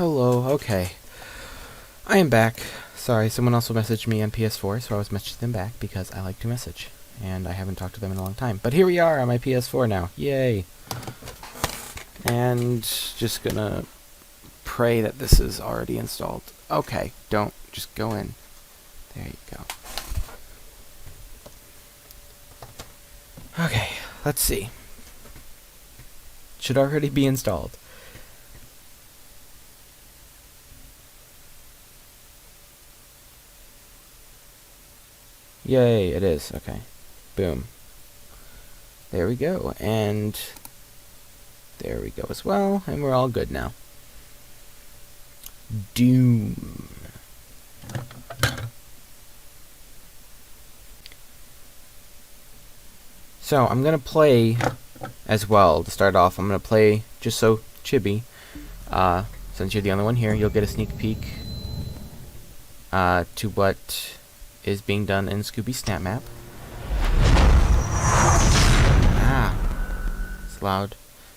Hello, okay. I am back. Sorry, someone also messaged me on PS4, so I was messaging them back because I like to message. And I haven't talked to them in a long time. But here we are on my PS4 now. Yay! And just gonna pray that this is already installed. Okay, don't. Just go in. There you go. Okay, let's see. Should already be installed. Yay, it is. Okay. Boom. There we go. And there we go as well. And we're all good now. Doom. So, I'm going to play as well. To start off, I'm going to play, just so Chibi, since you're the only one here, you'll get a sneak peek to what is being done in Scoobie Snapmap. It's loud.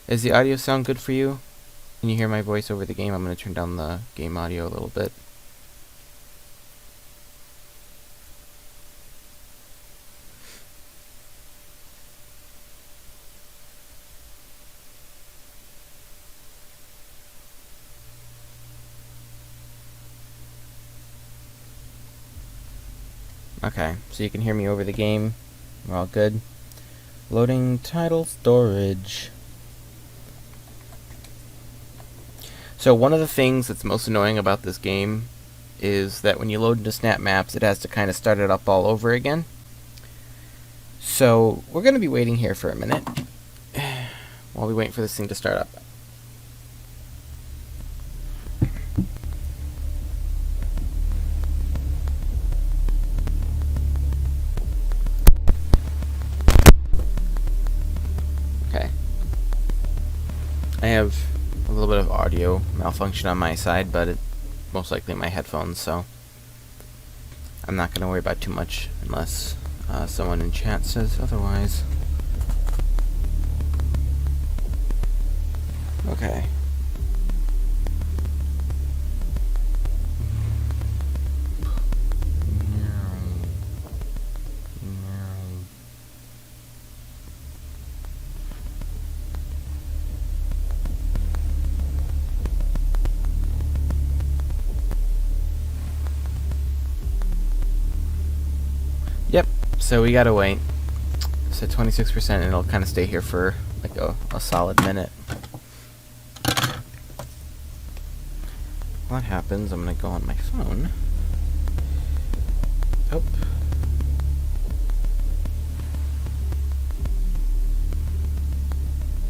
Is the audio sound good for you? Can you hear my voice over the game? I'm going to turn down the game audio a little bit. Okay, so you can hear me over the game. We're all good. Loading title storage. So one of the things that's most annoying about this game is that when you load into Snapmaps, it has to kind of start it up all over again. So we're going to be waiting here for a minute while we wait for this thing to start up. Okay. I have a little bit of audio malfunction on my side, but it's most likely my headphones, so I'm not going to worry about too much unless someone in chat says otherwise. Okay. Yep, so we gotta wait. So 26%, and it'll kind of stay here for like a solid minute. What happens? I'm gonna go on my phone. Oh.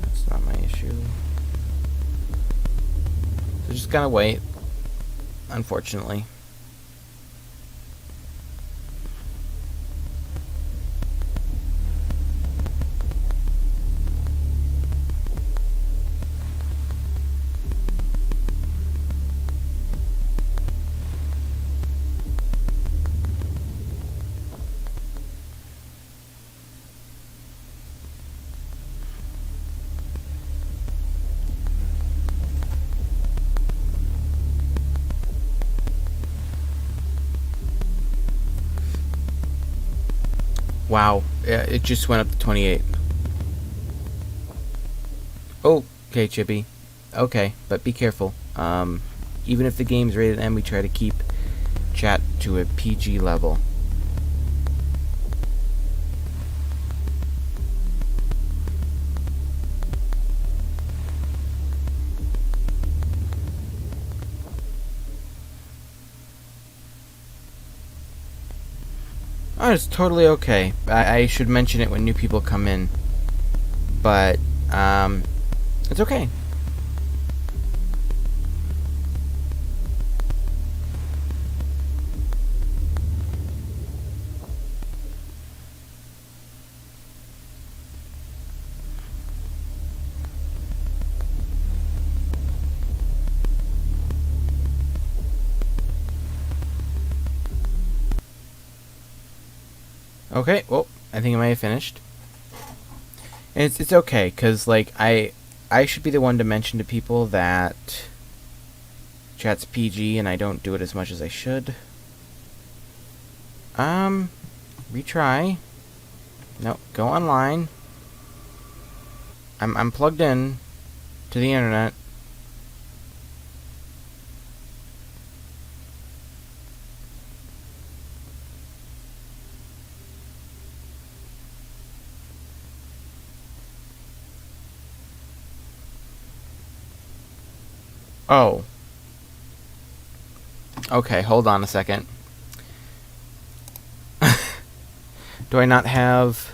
That's not my issue. So just gotta wait, unfortunately. Wow, it just went up to 28. Oh, okay, Chippy. Okay, but be careful. Even if the game's rated M, we try to keep chat to a PG level. Oh, it's totally okay. I should mention it when new people come in. But, it's okay. Okay, well, I think I might have finished. And it's okay, because, like, I should be the one to mention to people that Chat's PG and I don't do it as much as I should. Retry. No, go online. I'm plugged in to the internet. Oh. Okay, hold on a second. Do I not have...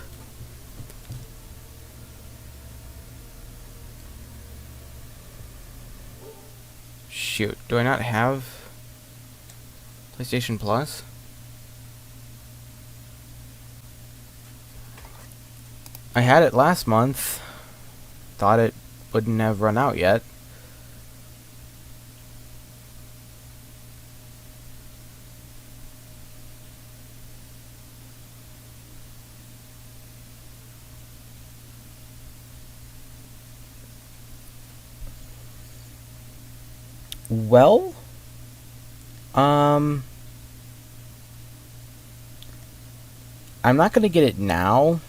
Shoot, do I not have PlayStation Plus? I had it last month. Thought it wouldn't have run out yet. Well, I'm not going to get it now.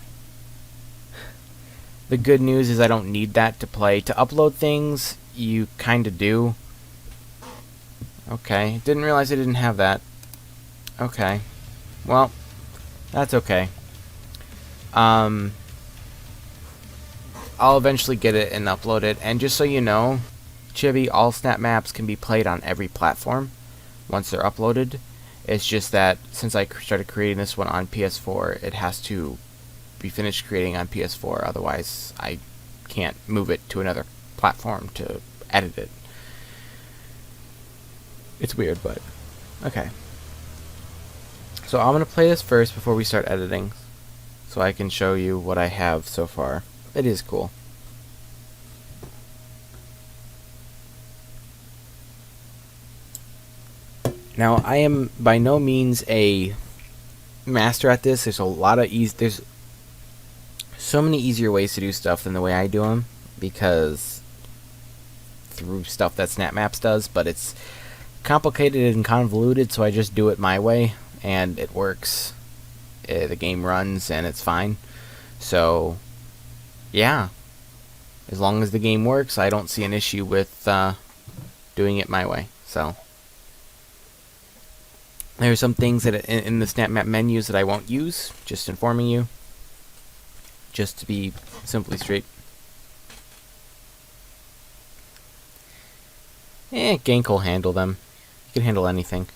The good news is I don't need that to play. To upload things, you kind of do. Okay, didn't realize I didn't have that. Okay, well, that's okay. I'll eventually get it and upload it. And just so you know, Chibi, all Snapmaps can be played on every platform once they're uploaded. It's just that since I started creating this one on PS4, it has to be finished creating on PS4, otherwise I can't move it to another platform to edit it. It's weird, but okay. So I'm going to play this first before we start editing, so I can show you what I have so far. It is cool. Now, I am by no means a master at this. There's a lot of there's so many easier ways to do stuff than the way I do them, because through stuff that Snapmaps does, but it's complicated and convoluted, so I just do it my way, and it works. The game runs, and it's fine. So, yeah. As long as the game works, I don't see an issue with doing it my way. So, there are some things that in the Snapmap menus that I won't use, just informing you. Just to be simply straight. Gank will handle them. You can handle anything.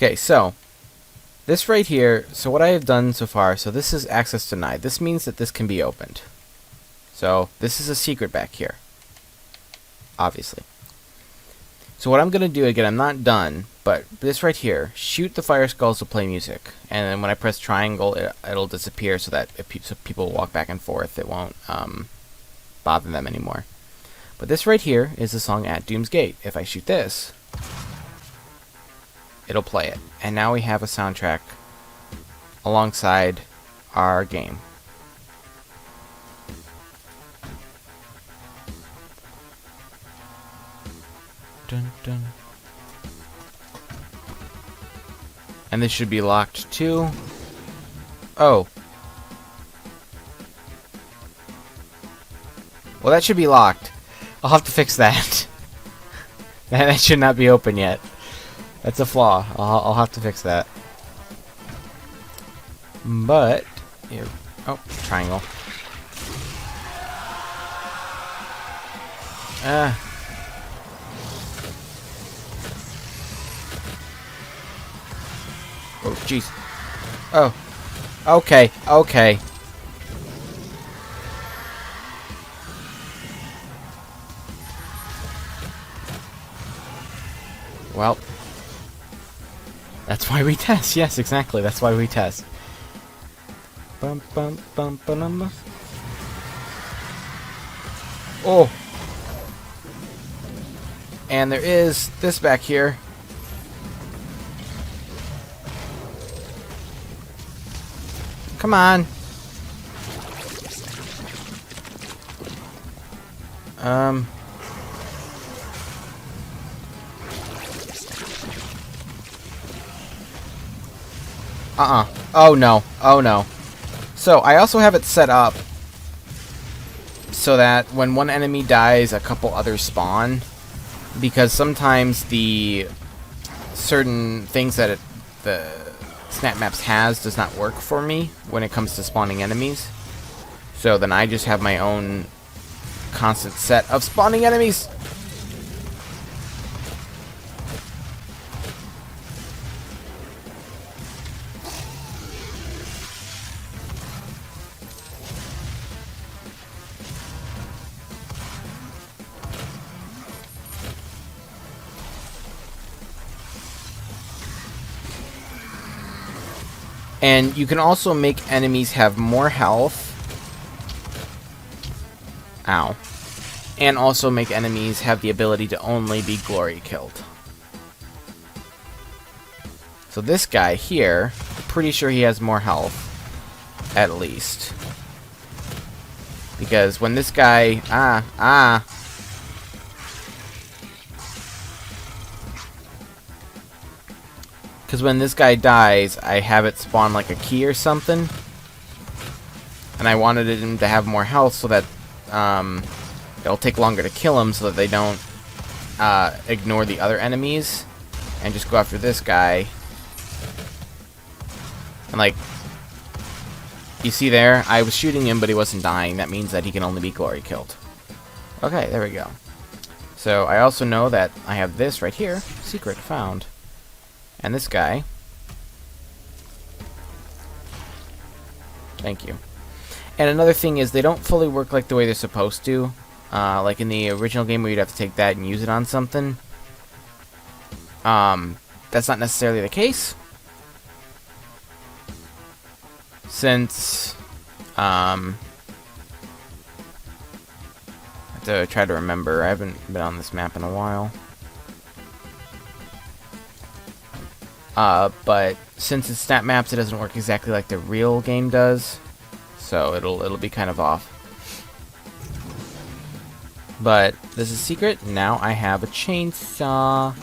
Okay, so this right here, so what I have done so far, so this is access denied. This means that this can be opened. So this is a secret back here, obviously. So what I'm going to do, again, I'm not done, but this right here, shoot the fire skulls to play music. And then when I press triangle, it'll disappear so that if people walk back and forth, it won't bother them anymore. But this right here is the song At Doom's Gate. If I shoot this, it'll play it. And now we have a soundtrack alongside our game. Dun, dun. And this should be locked too. Oh. Well, that should be locked. I'll have to fix that. That should not be open yet. That's a flaw. I'll have to fix that. But here, oh, triangle. Oh, jeez. Oh. Okay. Okay. Well. That's why we test. Yes, exactly. That's why we test. Bum bum bum bum. Oh. And there is this back here. Come on. Oh no. Oh no. So I also have it set up so that when one enemy dies, a couple others spawn. Because sometimes the certain things that the Snapmaps has does not work for me when it comes to spawning enemies. So then I just have my own constant set of spawning enemies. And you can also make enemies have more health. Ow. And also make enemies have the ability to only be glory killed. So this guy here, I'm pretty sure he has more health. At least. Because when this guy... Because when this guy dies, I have it spawn like a key or something. And I wanted him to have more health so that it'll take longer to kill him so that they don't ignore the other enemies. And just go after this guy. And like, you see there, I was shooting him but he wasn't dying. That means that he can only be glory killed. Okay, there we go. So I also know that I have this right here. Secret found. And this guy. Thank you. And another thing is they don't fully work like the way they're supposed to. Like in the original game where you'd have to take that and use it on something. That's not necessarily the case. Since, I have to try to remember. I haven't been on this map in a while. But since it's Snapmaps, it doesn't work exactly like the real game does. So it'll be kind of off. But this is secret. Now I have a chainsaw.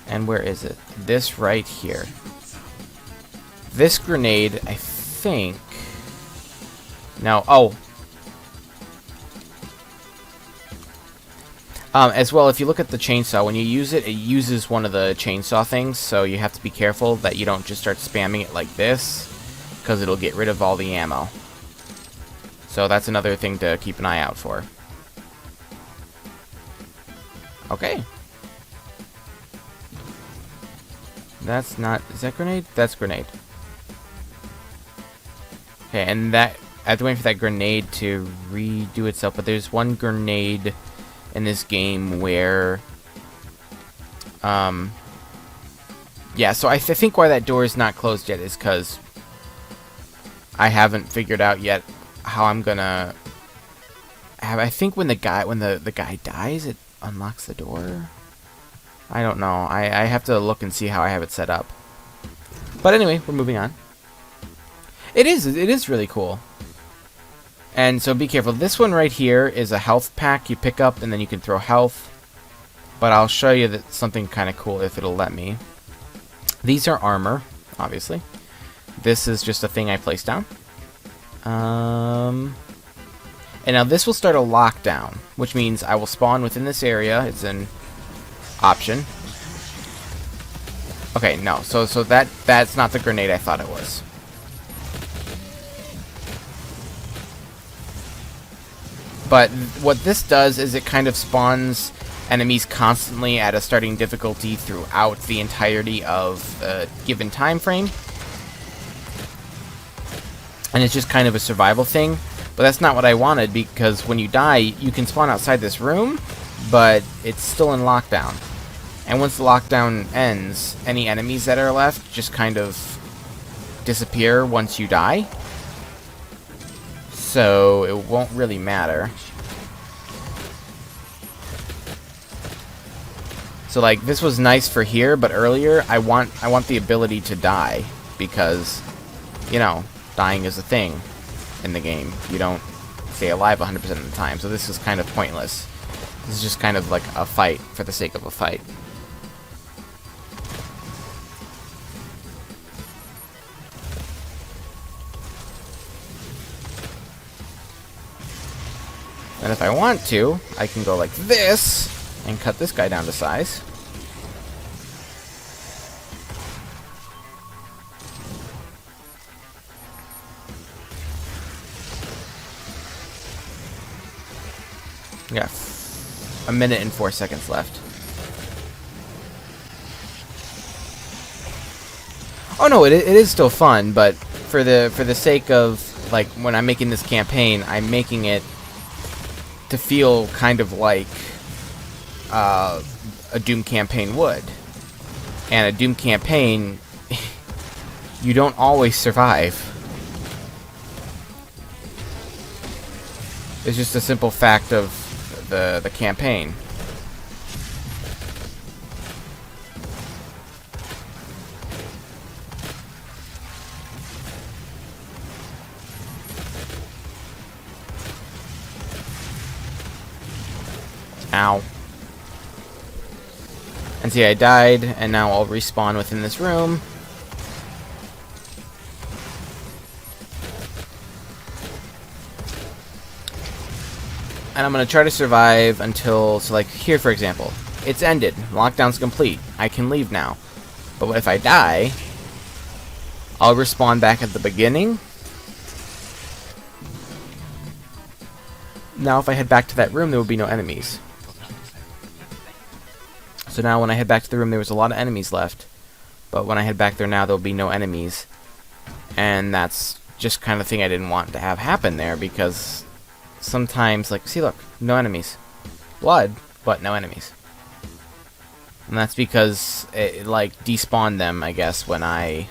And where is it? This right here. This grenade, I think... No, oh. As well, if you look at the chainsaw, when you use it, it uses one of the chainsaw things, so you have to be careful that you don't just start spamming it like this, because it'll get rid of all the ammo. So that's another thing to keep an eye out for. Okay. That's not... Is that grenade? That's grenade. Okay, and that... I have to wait for that grenade to redo itself, but there's one grenade in this game where... yeah, so I think why that door is not closed yet is because I haven't figured out yet how I'm gonna... I think when the guy dies, it unlocks the door? I don't know. I have to look and see how I have it set up. But anyway, we're moving on. It is really cool. And so be careful. This one right here is a health pack you pick up and then you can throw health. But I'll show you that something kind of cool if it'll let me. These are armor, obviously. This is just a thing I placed down. And now this will start a lockdown, which means I will spawn within this area. It's an option. Okay, no. So that's not the grenade I thought it was. But what this does is it kind of spawns enemies constantly at a starting difficulty throughout the entirety of a given time frame. And it's just kind of a survival thing. But that's not what I wanted, because when you die, you can spawn outside this room, but it's still in lockdown. And once the lockdown ends, any enemies that are left just kind of disappear once you die. So it won't really matter. So like this was nice for here, but earlier I want the ability to die because, you know, dying is a thing in the game. You don't stay alive 100% of the time. So this is kind of pointless. This is just kind of like a fight for the sake of a fight. And if I want to, I can go like this and cut this guy down to size. Yeah, 1 minute and 4 seconds left. Oh no, it is still fun, but for the sake of like when I'm making this campaign, I'm making it to feel kind of like a Doom campaign would. And a Doom campaign, you don't always survive. It's just a simple fact of the campaign. Ow. And see, I died, and now I'll respawn within this room. And I'm going to try to survive until, so like here for example, it's ended. Lockdown's complete. I can leave now. But if I die, I'll respawn back at the beginning. Now if I head back to that room, there will be no enemies. So now when I head back to the room, there was a lot of enemies left. But when I head back there now, there will be no enemies. And that's just kind of the thing I didn't want to have happen there, because sometimes, like, see, look, no enemies. Blood, but no enemies. And that's because it, like, despawned them, I guess, when I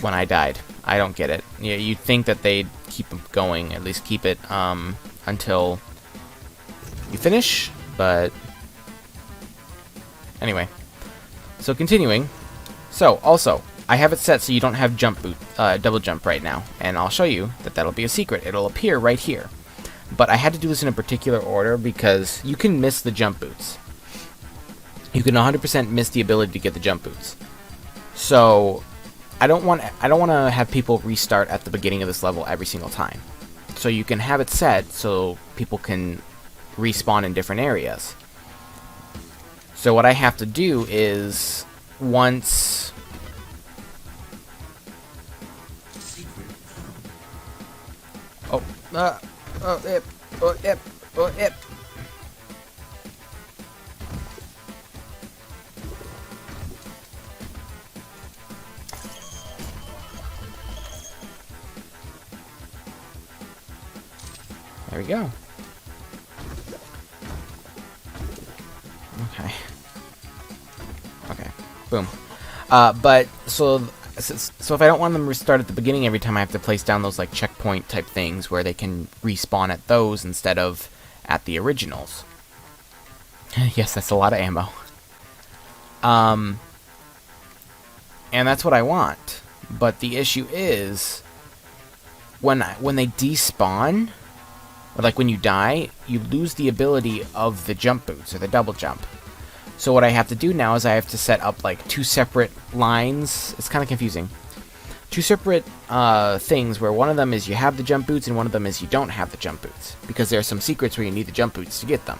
died. I don't get it. Yeah, you'd think that they'd keep going, at least keep it until you finish, but anyway. So continuing. So also, I have it set so you don't have double jump right now, and I'll show you that that'll be a secret. It'll appear right here. But I had to do this in a particular order because you can miss the jump boots. You can 100% miss the ability to get the jump boots. So I don't want to have people restart at the beginning of this level every single time. So you can have it set so people can respawn in different areas. So what I have to do is once there we go. Okay. Okay. Boom. But so if I don't want them to restart at the beginning every time, I have to place down those like checkpoint type things where they can respawn at those instead of at the originals. Yes, that's a lot of ammo. And that's what I want. But the issue is when they despawn, or like when you die, you lose the ability of the jump boots or the double jump. So what I have to do now is I have to set up like 2 separate lines. It's kind of confusing. 2 separate things where one of them is you have the jump boots and one of them is you don't have the jump boots. Because there are some secrets where you need the jump boots to get them.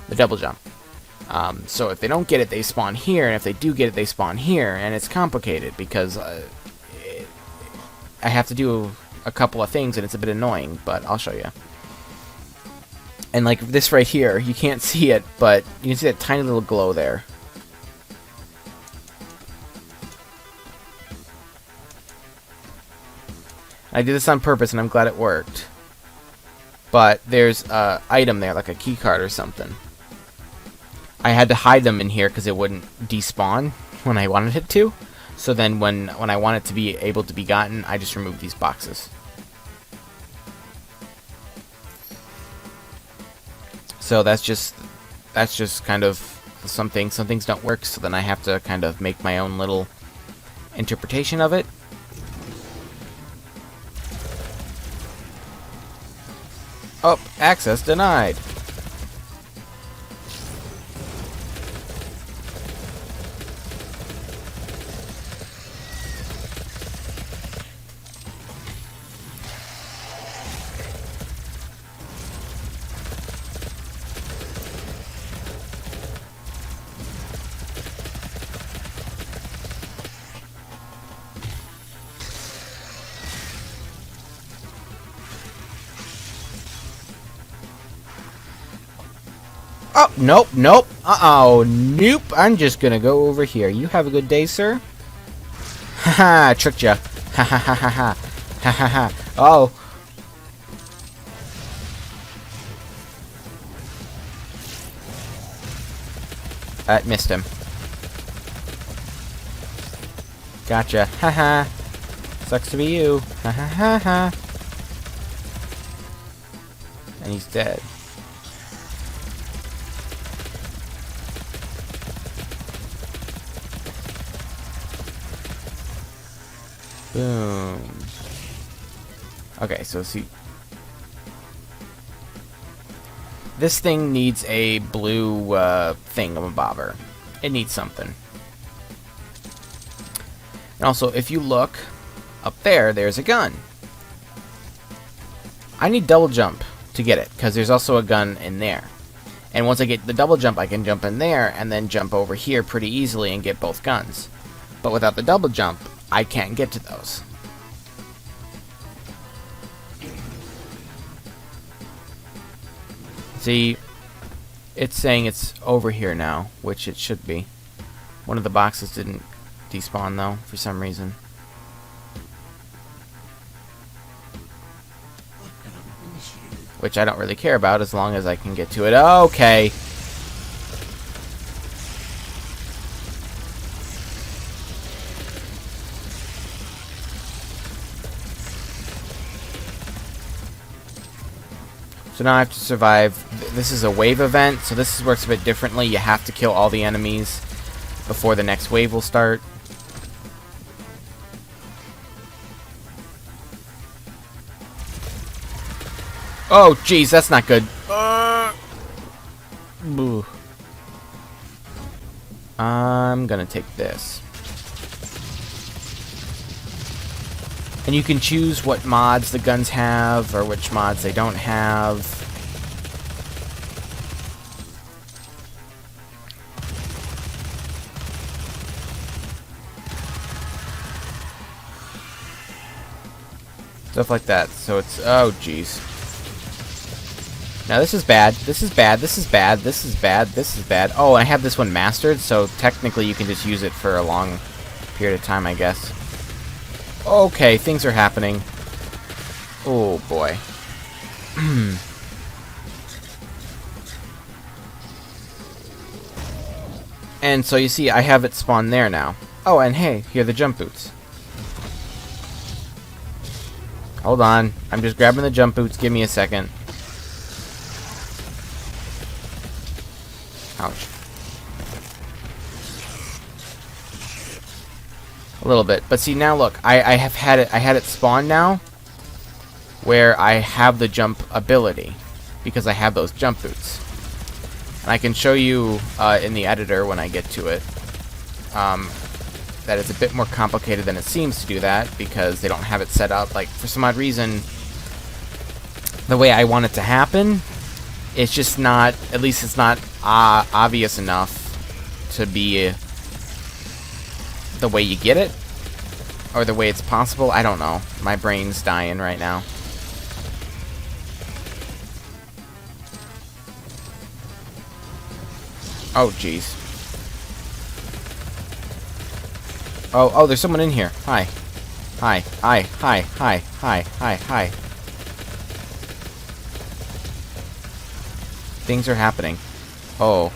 The double jump. So if they don't get it, they spawn here. And if they do get it, they spawn here. And it's complicated because I have to do a couple of things and it's a bit annoying. But I'll show you. And like this right here, you can't see it, but you can see that tiny little glow there. I did this on purpose, and I'm glad it worked. But there's an item there, like a key card or something. I had to hide them in here because it wouldn't despawn when I wanted it to. So then when I want it to be able to be gotten, I just remove these boxes. So that's just that's just kind of some things don't work, so then I have to kind of make my own little interpretation of it. Oh, access denied. Oh, nope, nope. Uh-oh, nope. I'm just gonna go over here. You have a good day, sir. Haha, tricked ya. Ha ha ha ha ha. Ha ha ha. Oh. Missed him. Gotcha. Haha. Sucks to be you. Ha ha ha ha. And he's dead. Boom. Okay, so see. This thing needs a blue thingamabobber. It needs something. And also, if you look up there, there's a gun. I need double jump to get it, because there's also a gun in there. And once I get the double jump, I can jump in there and then jump over here pretty easily and get both guns. But without the double jump, I can't get to those. See, it's saying it's over here now, which it should be. One of the boxes didn't despawn though, for some reason. Which I don't really care about as long as I can get to it. Okay. So now I have to survive. This is a wave event, so this works a bit differently. You have to kill all the enemies before the next wave will start. Oh, jeez, that's not good. I'm gonna take this. And you can choose what mods the guns have, or which mods they don't have. Stuff like that. So it's... oh, jeez. Now this is bad. This is bad. This is bad. This is bad. This is bad. Oh, I have this one mastered, so technically you can just use it for a long period of time, I guess. Okay, things are happening. Oh, boy. And so you see, I have it spawn there now. Oh, and hey, here are the jump boots. Hold on. I'm just grabbing the jump boots. Give me a second. Ouch. A little bit. But see, now look. I had it spawn now where I have the jump ability because I have those jump boots. And I can show you in the editor when I get to it that it's a bit more complicated than it seems to do that because they don't have it set up. Like, for some odd reason, the way I want it to happen, it's just not, at least it's not obvious enough to be the way you get it, or the way it's possible. I don't know. My brain's dying right now. Oh, jeez. Oh, there's someone in here. Hi. Hi. Hi. Hi. Hi. Hi. Hi. Hi. Things are happening. Oh.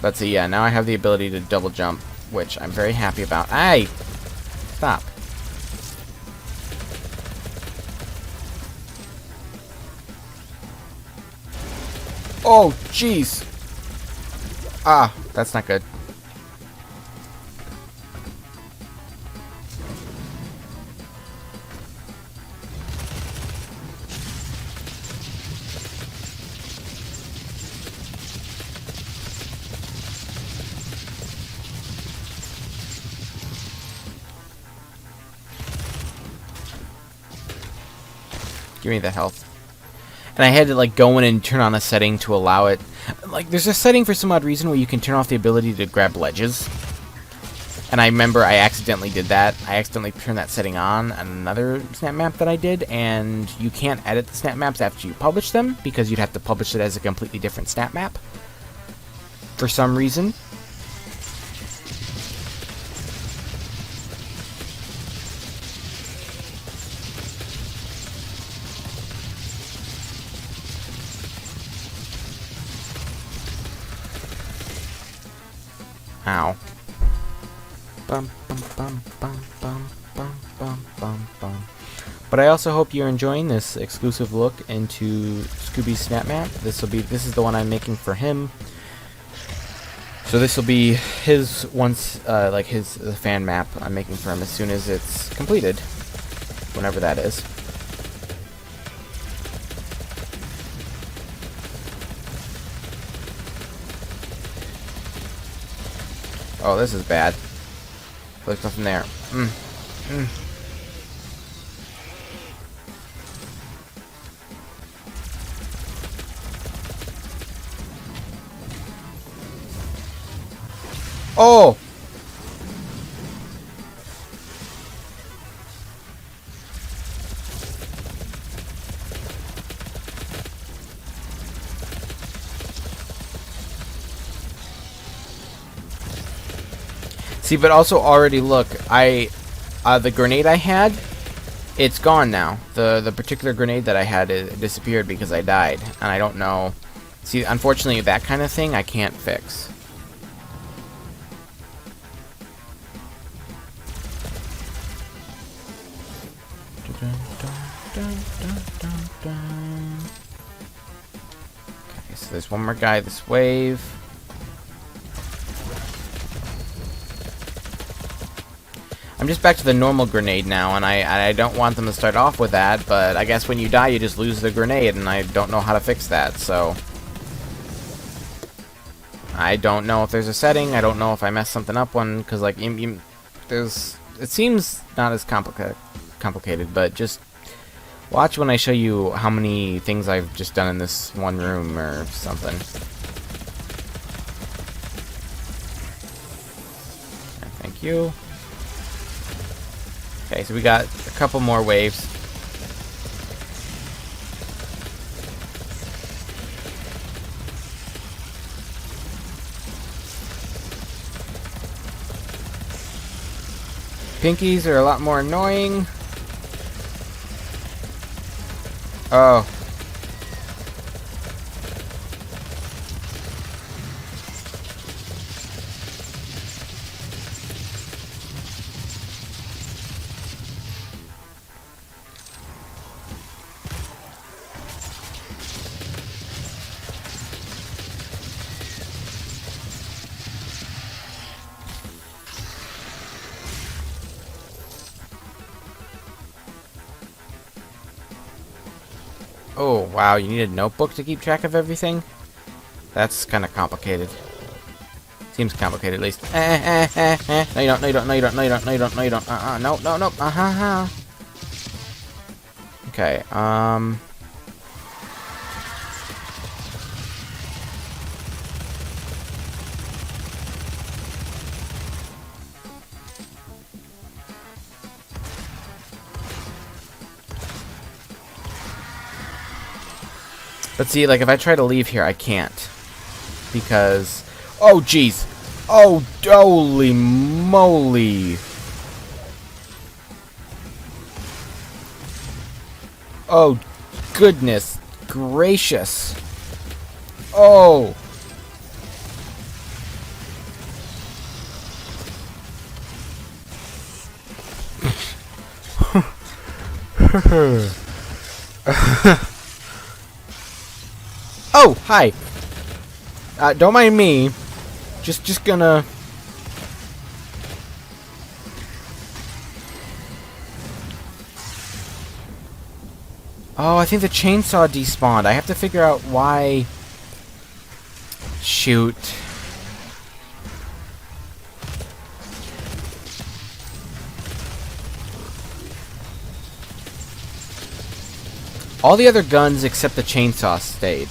But see, yeah, now I have the ability to double jump, which I'm very happy about. Hey! Stop. Oh, jeez. Ah, that's not good. Give me the health. And I had to like go in and turn on a setting to allow it. Like there's a setting for some odd reason where you can turn off the ability to grab ledges. And I remember I accidentally did that. I accidentally turned that setting on another snap map that I did, and you can't edit the snap maps after you publish them because you'd have to publish it as a completely different snap map for some reason. Ow. Bum, bum, bum, bum, bum, bum, bum, bum, bum. But I also hope you're enjoying this exclusive look into Scoobie's Snapmap. This is the one I'm making for him. So this will be his the fan map I'm making for him as soon as it's completed, whenever that is. Oh, this is bad. There's nothing there. Oh! See, but also already look, the grenade I had, it's gone now. The particular grenade that I had, it disappeared because I died, and I don't know. See, unfortunately, that kind of thing I can't fix. Okay, so there's one more guy this wave. I'm just back to the normal grenade now, and I don't want them to start off with that, but I guess when you die, you just lose the grenade, and I don't know how to fix that, so... I don't know if there's a setting, I don't know if I messed something up one, because, like, it seems not as complicated, but just watch when I show you how many things I've just done in this one room, or something. Thank you. Okay, so we got a couple more waves. Pinkies are a lot more annoying. Oh. Oh, wow, you need a notebook to keep track of everything? That's kind of complicated. Seems complicated, at least. No, you don't, no, you don't, no, you don't, no, you don't, no, you don't, no, you don't. No, no, no, Okay, but see, like, if I try to leave here, I can't. Because... Oh, jeez! Oh, holy moly! Oh, goodness gracious! Oh! Oh, hi! Don't mind me. Just gonna... Oh, I think the chainsaw despawned. I have to figure out why... Shoot. All the other guns except the chainsaw stayed.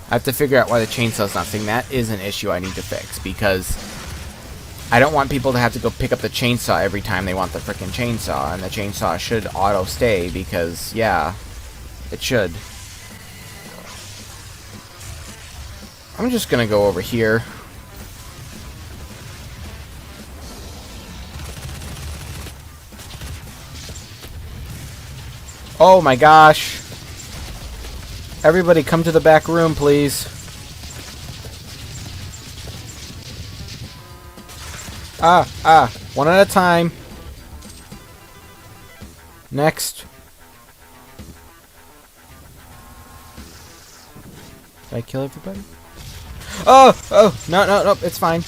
I have to figure out why the chainsaw's not staying. That is an issue I need to fix, because I don't want people to have to go pick up the chainsaw every time they want the frickin' chainsaw, and the chainsaw should auto-stay, because, yeah, it should. I'm just gonna go over here. Oh my gosh. Everybody come to the back room, please. One at a time. Next. Did I kill everybody? Oh, no, it's fine.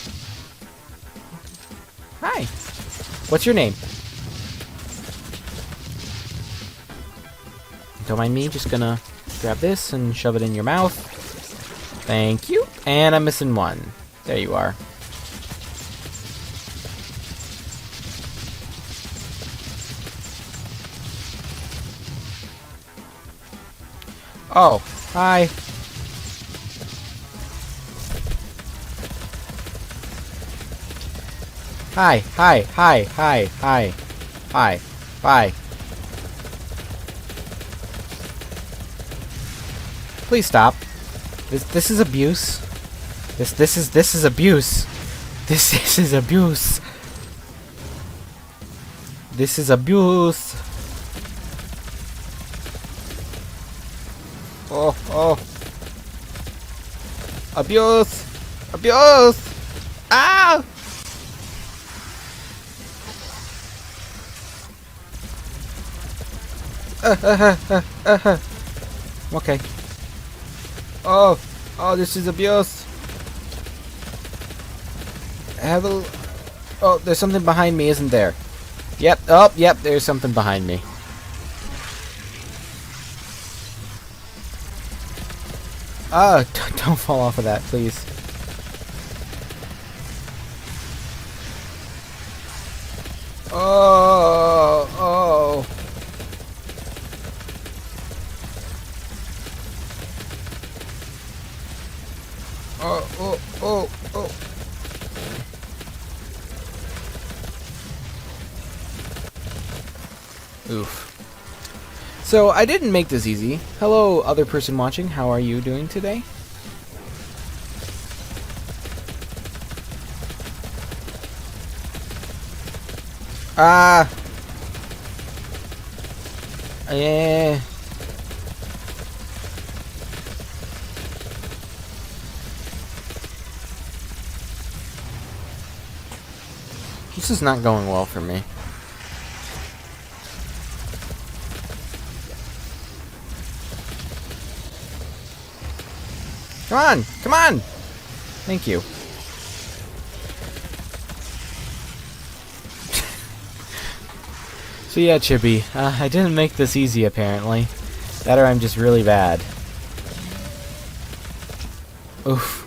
Hi. What's your name? Don't mind me, just gonna grab this and shove it in your mouth. Thank you. And I'm missing one. There you are. Oh, hi. Hi. Bye. Please stop. This is abuse. This is abuse. This is abuse. This is abuse. Oh. Abuse. Ah! Okay. Oh, this is abuse. Oh, there's something behind me, isn't there? Yep. Oh, yep. There's something behind me. Don't fall off of that, please. Oh. Oh. Oof. So, I didn't make this easy. Hello, other person watching. How are you doing today? Yeah. This is not going well for me. Come on! Thank you. So yeah, Chippy, I didn't make this easy apparently. That or I'm just really bad. Oof.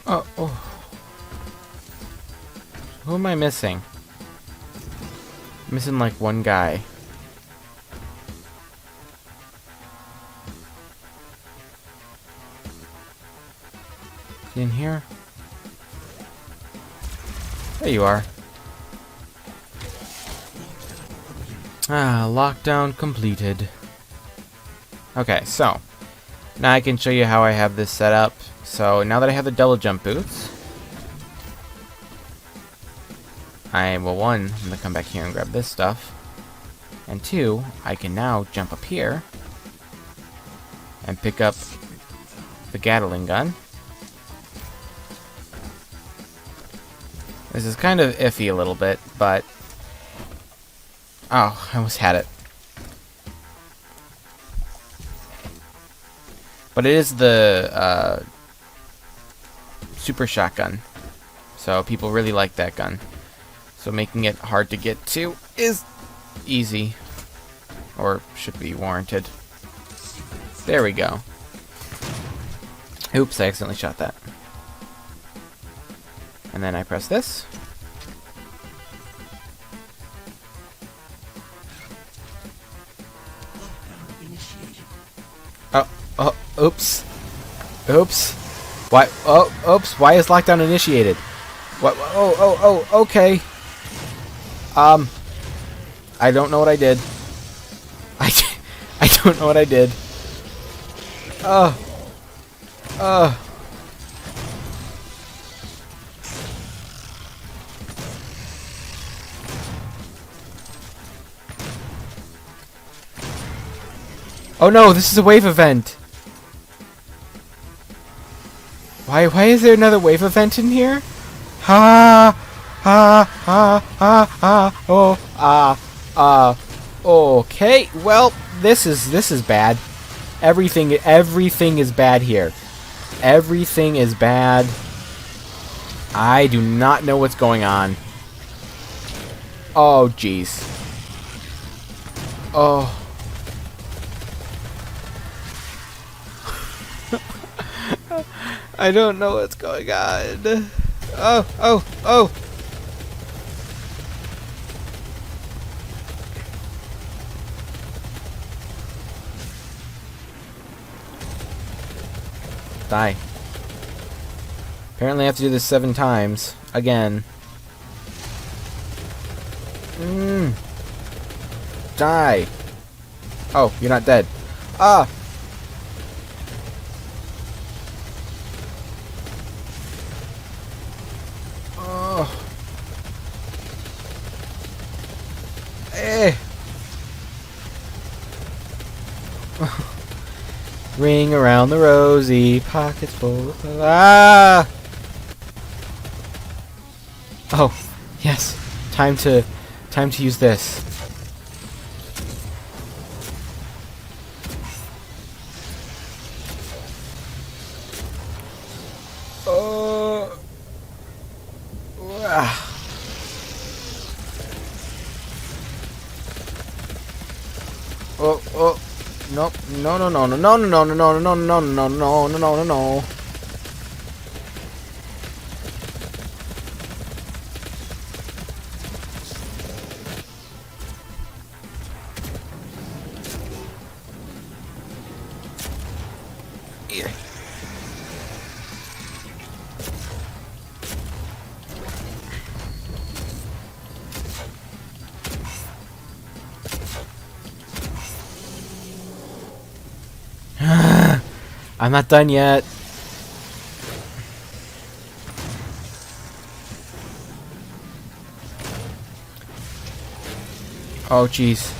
Oh. Who am I missing? I'm missing like one guy. Is he in here? There you are. Lockdown completed. Okay, so now I can show you how I have this set up. So now that I have the double jump boots, I'm gonna come back here and grab this stuff. And two, I can now jump up here and pick up the Gatling gun. This is kind of iffy a little bit, but... Oh, I almost had it. But it is the super shotgun. So people really like that gun. So making it hard to get to is easy. Or should be warranted. There we go. Oops, I accidentally shot that. And then I press this. Oh, oops. Oops. Why? Oh, oops. Why is lockdown initiated? What? Oh, okay. I don't know what I did. I don't know what I did. Oh no, this is a wave event. Why is there another wave event in here? Okay. Well, this is bad. Everything is bad here. Everything is bad. I do not know what's going on. Oh, jeez. Oh. I don't know what's going on. Oh. Die. Apparently I have to do this 7 times. Again. Die. Oh, you're not dead. Ah! Oh. Ring around the rosy, pockets full of... Ah! Oh, yes. Time to use this. Oh. Nope. No. Here. I'm not done yet. Oh, jeez.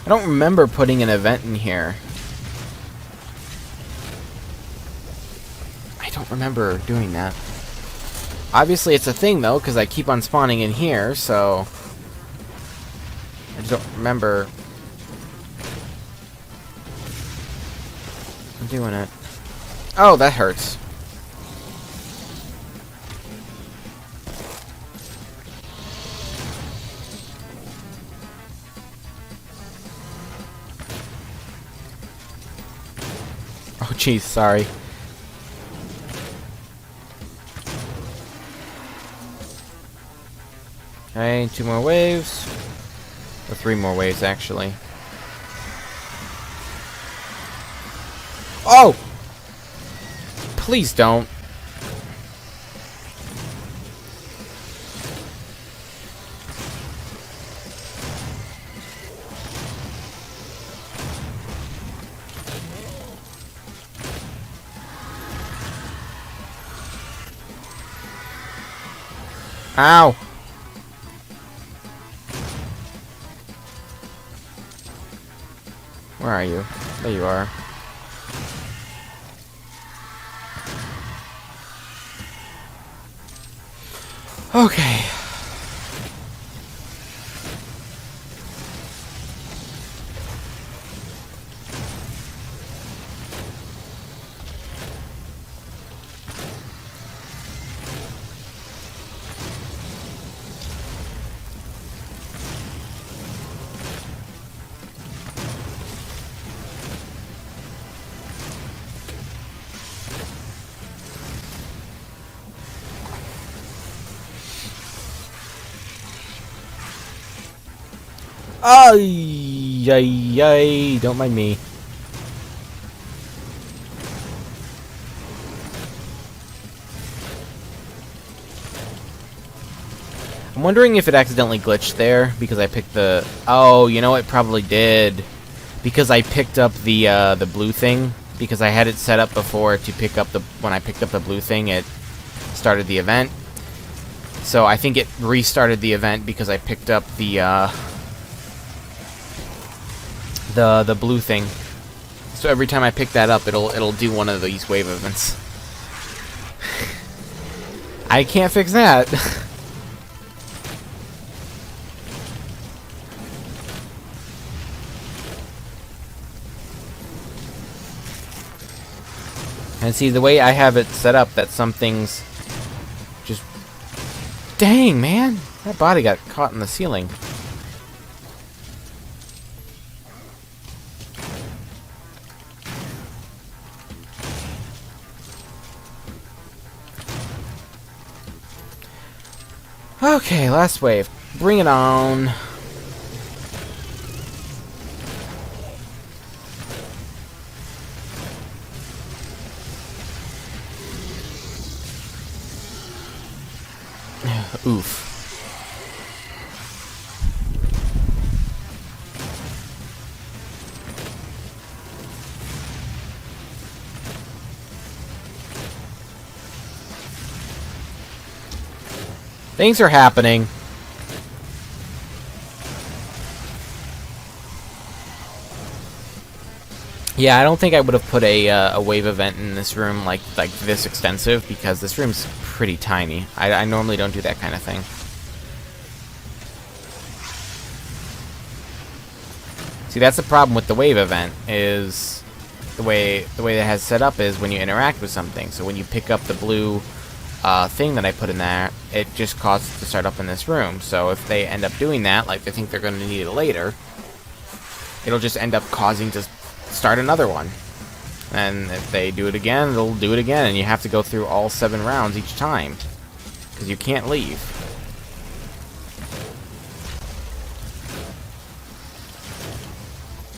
I don't remember putting an event in here. I don't remember doing that. Obviously, it's a thing, though, because I keep on spawning in here, so... I just don't remember doing it. Oh, that hurts. Oh, jeez, sorry. Okay, 2 more waves. Or 3 more waves, actually. Oh! Please don't. Ow! Where are you? There you are. Okay. Ay, ay, ay, don't mind me. I'm wondering if it accidentally glitched there because I picked the... Oh, you know, it probably did. Because I picked up the blue thing. Because I had it set up before to pick up the... When I picked up the blue thing, it started the event. So I think it restarted the event because I picked up the blue thing. So every time I pick that up, it'll do one of these wave events. I can't fix that. And see, the way I have it set up, that some things just... Dang, man! That body got caught in the ceiling. Okay, last wave. Bring it on. Oof. Things are happening. Yeah, I don't think I would have put a wave event in this room like this extensive because this room's pretty tiny. I normally don't do that kind of thing. See, that's the problem with the wave event is the way it has set up is when you interact with something. So when you pick up the blue thing that I put in there, it just causes it to start up in this room. So if they end up doing that, like they think they're going to need it later, it'll just end up causing to start another one. And if they do it again, they'll do it again, and you have to go through all 7 rounds each time. Because you can't leave.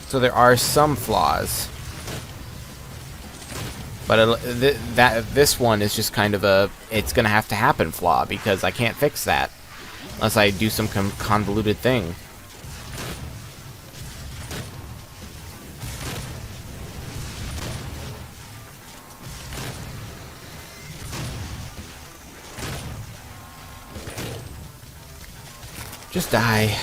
So there are some flaws. But this one is just kind of a it's gonna have to happen flaw, because I can't fix that unless I do some convoluted thing. Just die.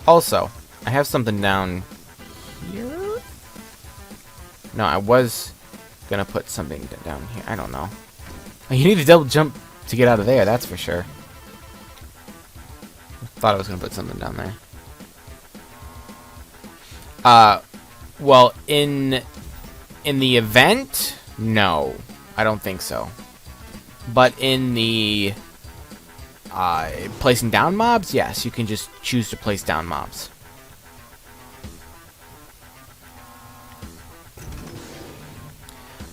Also, I have something down here? No, I was gonna put something down here. I don't know. You need to double jump to get out of there, that's for sure. Thought I was gonna put something down there. Well, in the event, no. I don't think so. But in the placing down mobs, yes, you can just choose to place down mobs.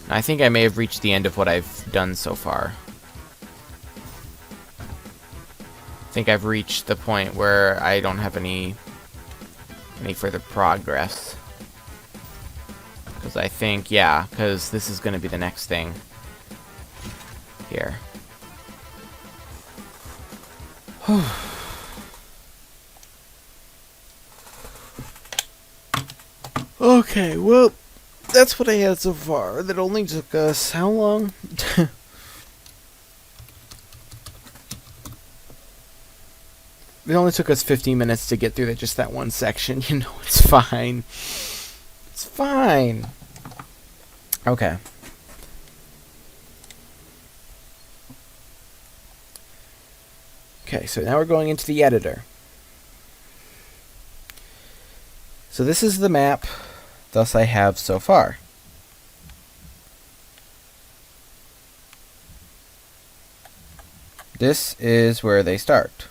I think I may have reached the end of what I've done so far. I think I've reached the point where I don't have any further progress. Because I think, yeah, because this is going to be the next thing. Here. Okay, well, that's what I had so far. That only took us how long? It only took us 15 minutes to get through just that one section. You know, it's fine. It's fine. Okay. Okay, so now we're going into the editor. So this is the map thus I have so far. This is where they start.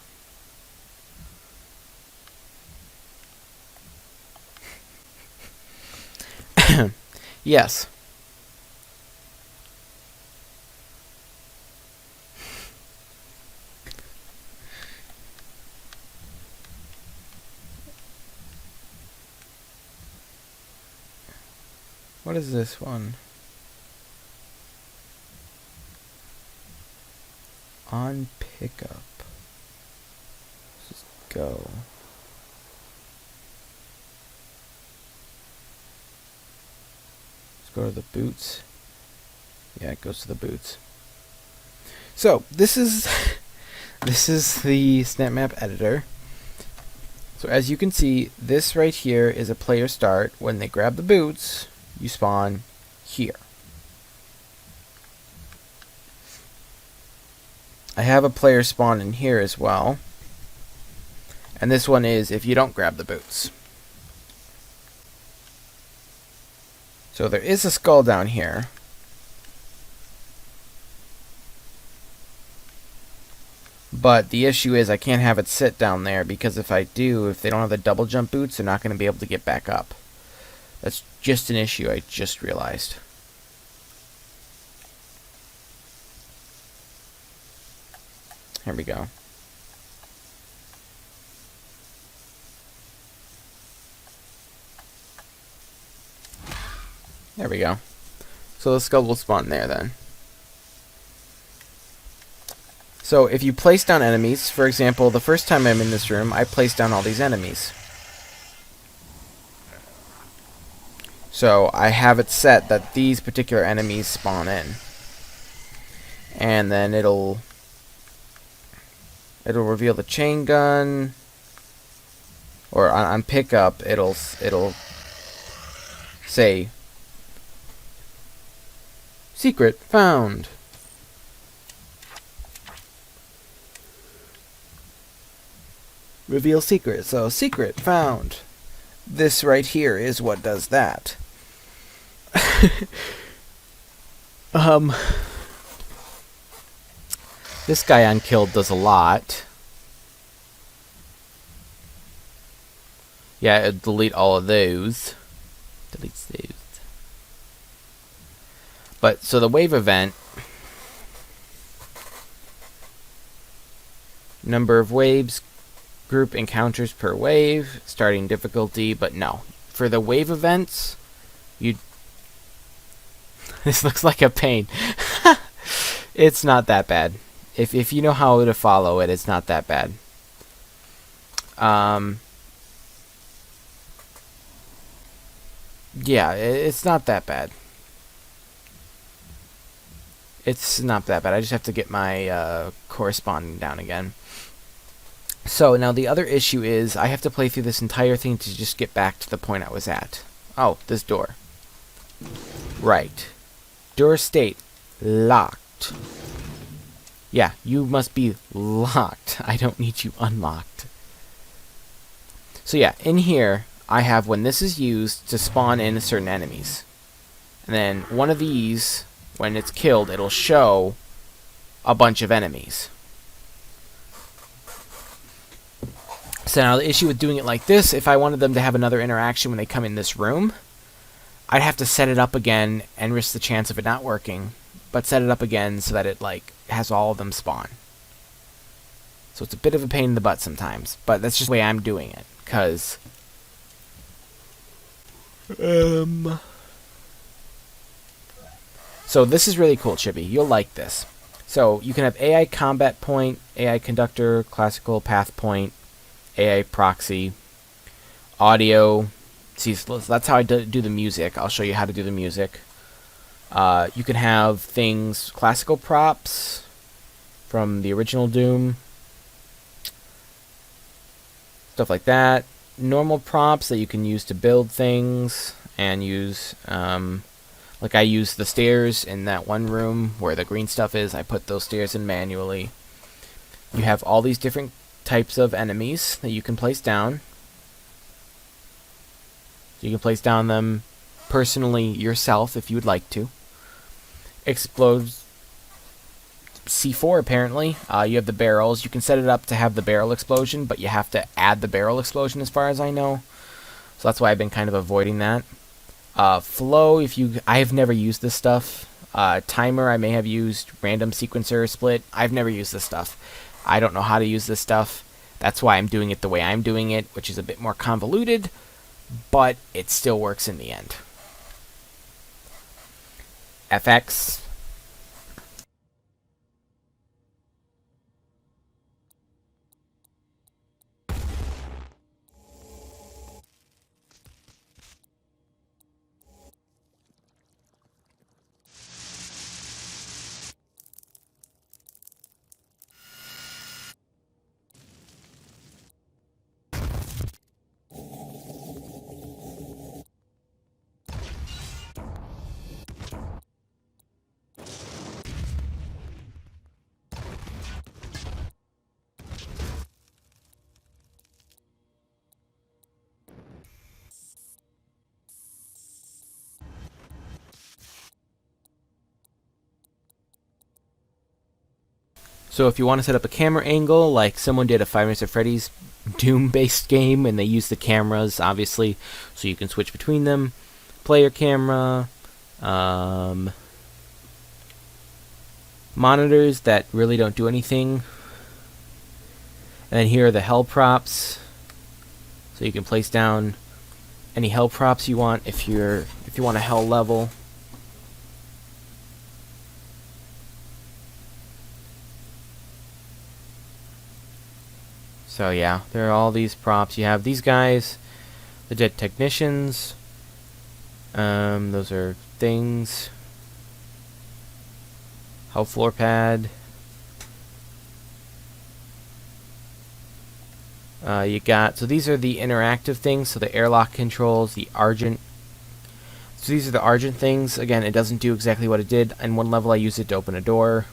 Yes. What is this one? On pickup. Let's just go. Let's go to the boots. Yeah, it goes to the boots. So this is this is the Snapmap editor. So as you can see, this right here is a player start. When they grab the boots, you spawn here. I have a player spawn in here as well. And this one is if you don't grab the boots. So there is a skull down here. But the issue is I can't have it sit down there, because if I do, if they don't have the double jump boots, they're not going to be able to get back up. That's just an issue I just realized. Here we go. There we go. So the skull will spawn there then. So if you place down enemies, for example, the first time I'm in this room, I placed down all these enemies. So I have it set that these particular enemies spawn in. And then it'll reveal the chain gun, or on pickup it'll say secret found. Reveal secret. So secret found. This right here is what does that. This guy on killed does a lot. Yeah, it'll delete all of those. Deletes those. But so the wave event, number of waves, group encounters per wave, starting difficulty, but no. For the wave events, you this looks like a pain. It's not that bad. If you know how to follow it, it's not that bad. Yeah, it's not that bad. It's not that bad. I just have to get my corresponding down again. So now the other issue is I have to play through this entire thing to just get back to the point I was at. Oh, this door. Right. Door state locked. Yeah, you must be locked. I don't need you unlocked. So yeah, in here I have when this is used to spawn in certain enemies. And then one of these, when it's killed, it'll show a bunch of enemies. So now the issue with doing it like this, if I wanted them to have another interaction when they come in this room, I'd have to set it up again and risk the chance of it not working, but set it up again so that it like has all of them spawn. So it's a bit of a pain in the butt sometimes, but that's just the way I'm doing it, cause so this is really cool, Chibi. You'll like this. So you can have AI combat point, AI conductor, classical path point, AI proxy, audio. See, so that's how I do the music. I'll show you how to do the music. You can have things, classical props from the original Doom. stuff like that. Normal props that you can use to build things and use, like I use the stairs in that one room where the green stuff is. I put those stairs in manually. You have all these different types of enemies that you can place down. You can place down them personally yourself if you would like to. Explodes C4 apparently. You have the barrels. You can set it up to have the barrel explosion, but you have to add the barrel explosion as far as I know. So that's why I've been kind of avoiding that. Flow, I have never used this stuff. Timer, I may have used. Random sequencer split. I've never used this stuff. I don't know how to use this stuff. That's why I'm doing it the way I'm doing it, which is a bit more convoluted, but it still works in the end. FX. So if you want to set up a camera angle, like someone did a Five Nights at Freddy's Doom-based game, and they use the cameras, obviously, so you can switch between them. Player camera, monitors that really don't do anything. And then here are the hell props. So you can place down any hell props you want if you want a hell level. So yeah, there are all these props. You have these guys, the dead technicians. Those are things. Hell floor pad. You got, so these are the interactive things, so the airlock controls, the Argent. So these are the Argent things. Again, it doesn't do exactly what it did. In one level I used it to open a door.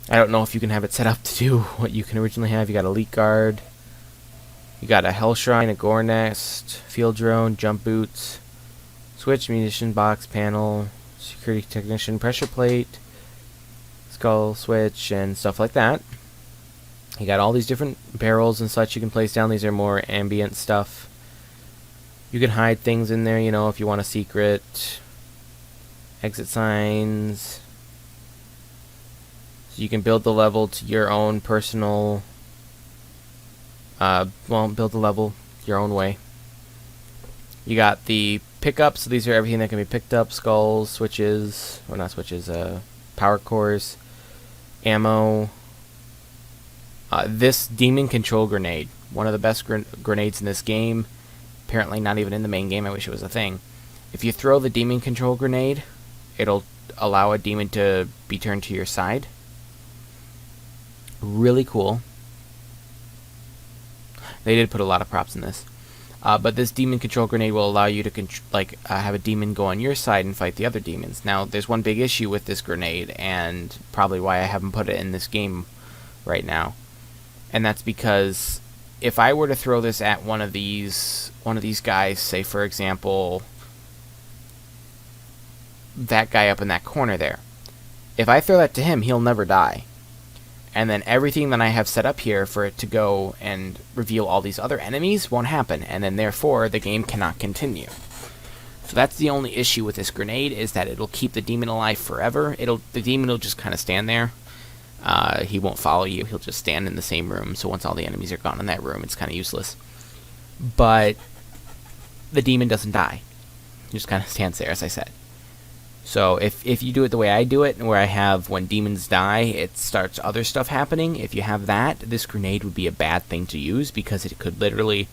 I don't know if you can have it set up to do what you can originally have. You got a leak guard. You got a hell shrine, a gore nest, field drone, jump boots, switch, munition box, panel, security technician, pressure plate, skull switch, and stuff like that. You got all these different barrels and such you can place down. These are more ambient stuff. You can hide things in there, you know, if you want a secret. Exit signs. So you can build the level to your own personal, build the level your own way. You got the pickups, so these are everything that can be picked up. Skulls, switches, or not switches, power cores, ammo. This demon control grenade, one of the best grenades in this game. Apparently not even in the main game, I wish it was a thing. If you throw the demon control grenade, it'll allow a demon to be turned to your side. Really cool. They did put a lot of props in this. But this demon control grenade will allow you to have a demon go on your side and fight the other demons. Now, there's one big issue with this grenade, and probably why I haven't put it in this game right now. And that's because if I were to throw this at one of these guys, say for example, that guy up in that corner there, if I throw that to him, he'll never die. And then everything that I have set up here for it to go and reveal all these other enemies won't happen, and then therefore the game cannot continue. So that's the only issue with this grenade, is that it'll keep the demon alive forever. The demon will just kind of stand there. He won't follow you. He'll just stand in the same room. So once all the enemies are gone in that room, it's kind of useless. But the demon doesn't die. He just kind of stands there, as I said. So if you do it the way I do it, where I have when demons die, it starts other stuff happening. If you have that, this grenade would be a bad thing to use, because it could literally,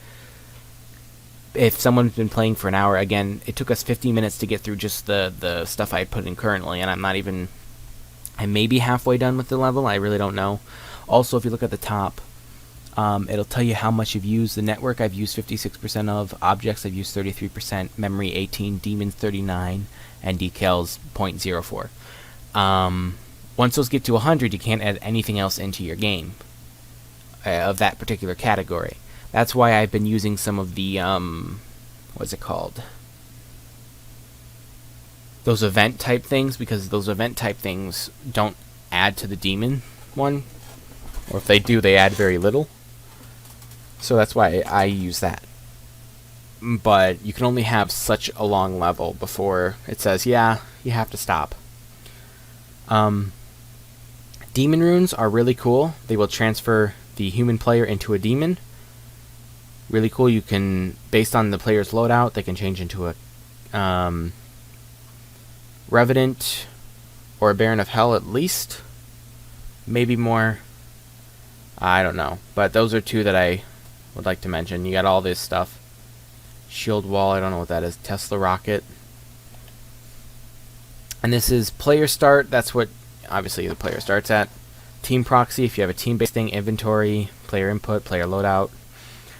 if someone's been playing for an hour, again, it took us 15 minutes to get through just the stuff I put in currently, and I may be halfway done with the level, I really don't know. Also, if you look at the top, It'll tell you how much you've used. The network I've used 56% of, objects I've used 33%, memory 18, demons 39, and decals 0.04. Once those get to 100, you can't add anything else into your game of that particular category. That's why I've been using some of the, what's it called? Those event type things, because those event type things don't add to the demon one. Or if they do, they add very little. So that's why I use that. But you can only have such a long level before it says, yeah, you have to stop. Demon runes are really cool. They will transfer the human player into a demon. Really cool. You can, based on the player's loadout, they can change into a Revenant or a Baron of Hell at least. Maybe more. I don't know. But those are two that I would like to mention. You got all this stuff. Shield Wall, I don't know what that is. Tesla Rocket. And this is player start. That's what, obviously, the player starts at. Team proxy, if you have a team-based thing. Inventory, player input, player loadout.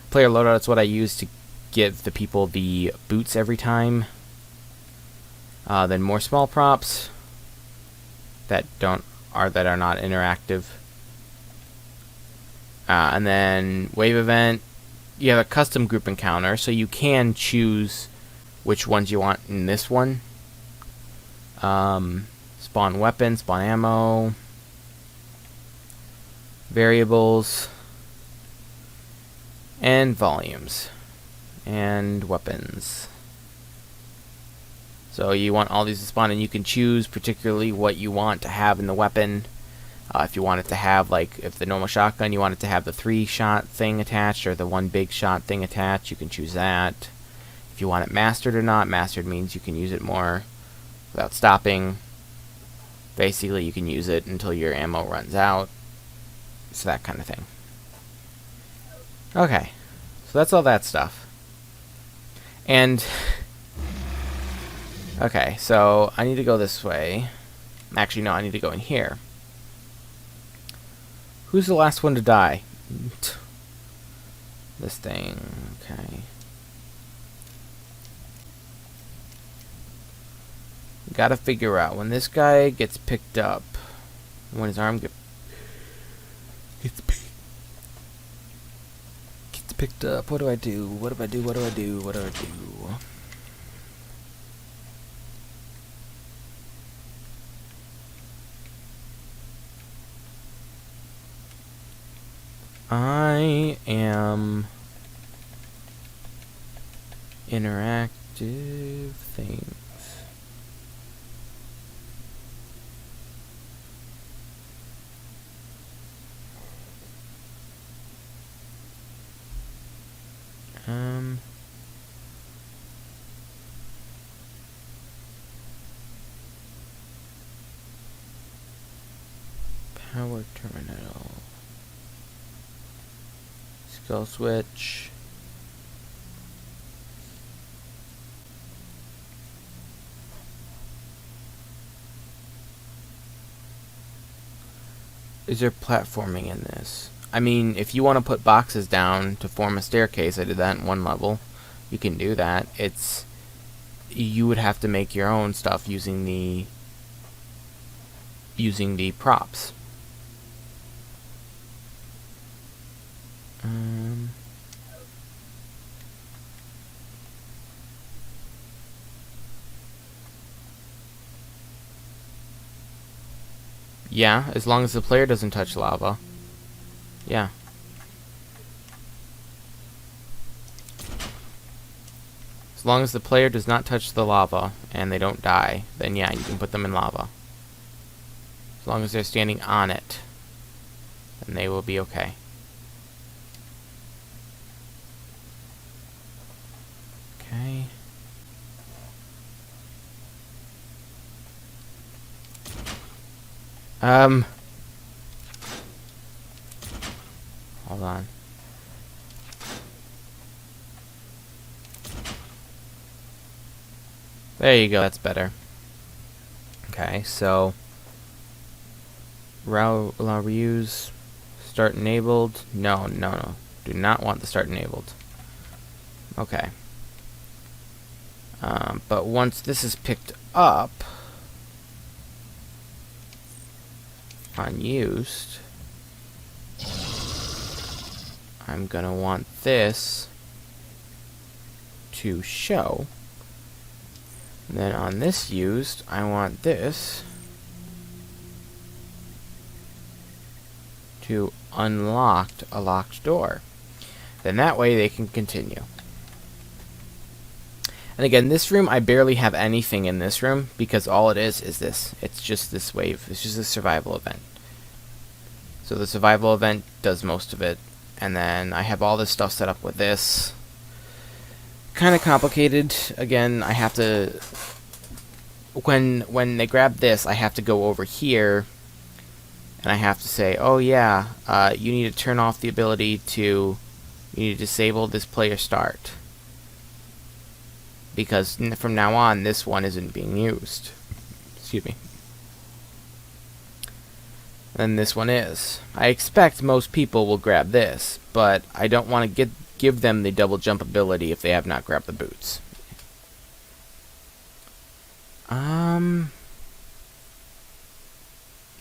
Player loadout is what I use to give the people the boots every time. Then more small props that are not interactive. And then wave event. You have a custom group encounter, so you can choose which ones you want in this one. Spawn weapon, spawn ammo, variables, and volumes, and weapons. So you want all these to spawn, and you can choose particularly what you want to have in the weapon. If you want it to have, like, if the normal shotgun, you want it to have the 3-shot thing attached, or the 1 big shot thing attached, you can choose that. If you want it mastered or not, mastered means you can use it more without stopping. Basically, you can use it until your ammo runs out. So that kind of thing. Okay, so that's all that stuff. And, okay, so I need to go this way. Actually, no, I need to go in here. Who's the last one to die? This thing. Okay. Gotta figure out when this guy gets picked up. When his arm gets picked up. What do I do? What do I do? What do I do? What do I do? I am interactive things. Power terminal. Skill switch. Is there platforming in this? I mean, if you want to put boxes down to form a staircase, I did that in one level. You can do that. You would have to make your own stuff using the props. Yeah, as long as the player doesn't touch lava. Yeah. As long as the player does not touch the lava and they don't die, then yeah, you can put them in lava. As long as they're standing on it, then they will be okay. Okay. Hold on. There you go, that's better. Okay, so allow reuse, Start enabled. No, no, no. Do not want the start enabled. Okay. But once this is picked up, unused, I'm gonna want this to show. And then on this used, I want this to unlock a locked door. Then that way they can continue. And again, this room, I barely have anything in this room because all it is this. It's just this wave. It's just a survival event. So the survival event does most of it. And then I have all this stuff set up with this. Kind of complicated. Again, I have to... When they grab this, I have to go over here. And I have to say, oh yeah, you need to turn off the ability to... You need to disable this player start. Because from now on, this one isn't being used. Excuse me. And this one is. I expect most people will grab this, but I don't want to give them the double jump ability if they have not grabbed the boots.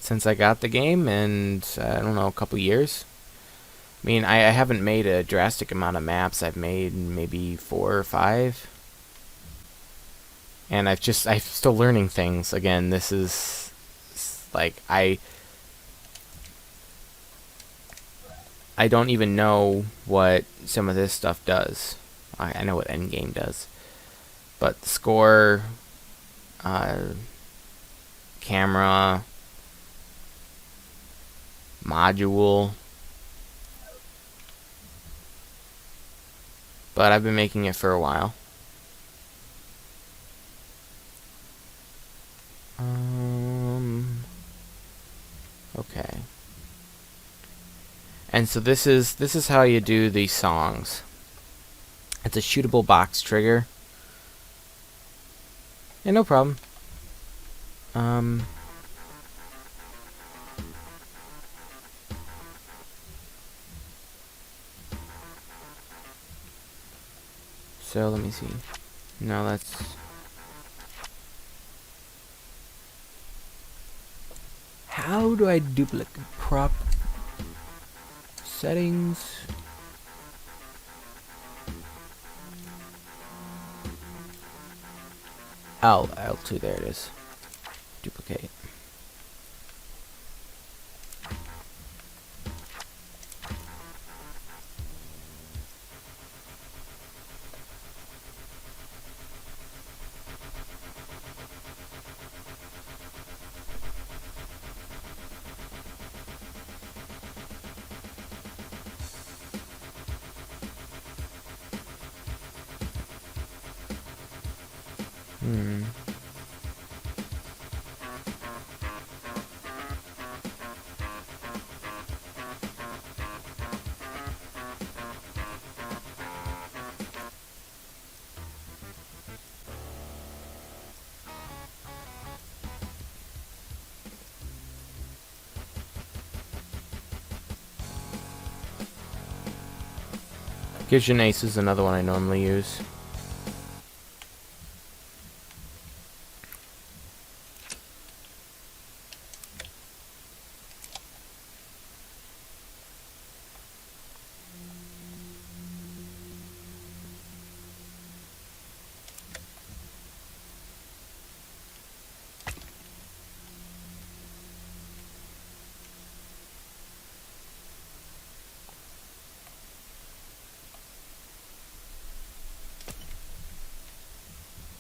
Since I got the game, and I don't know, a couple years. I mean, I haven't made a drastic amount of maps. I've made maybe 4 or 5. And I'm still learning things. Again, this is like I don't even know what some of this stuff does. I know what endgame does, but the score, camera, module. But I've been making it for a while. Okay. And so this is how you do these songs. It's a shootable box trigger. Yeah, no problem. So let me see. No, that's... How do I duplicate prop settings? L2, there it is. Duplicate. Kitchen Ace is another one I normally use.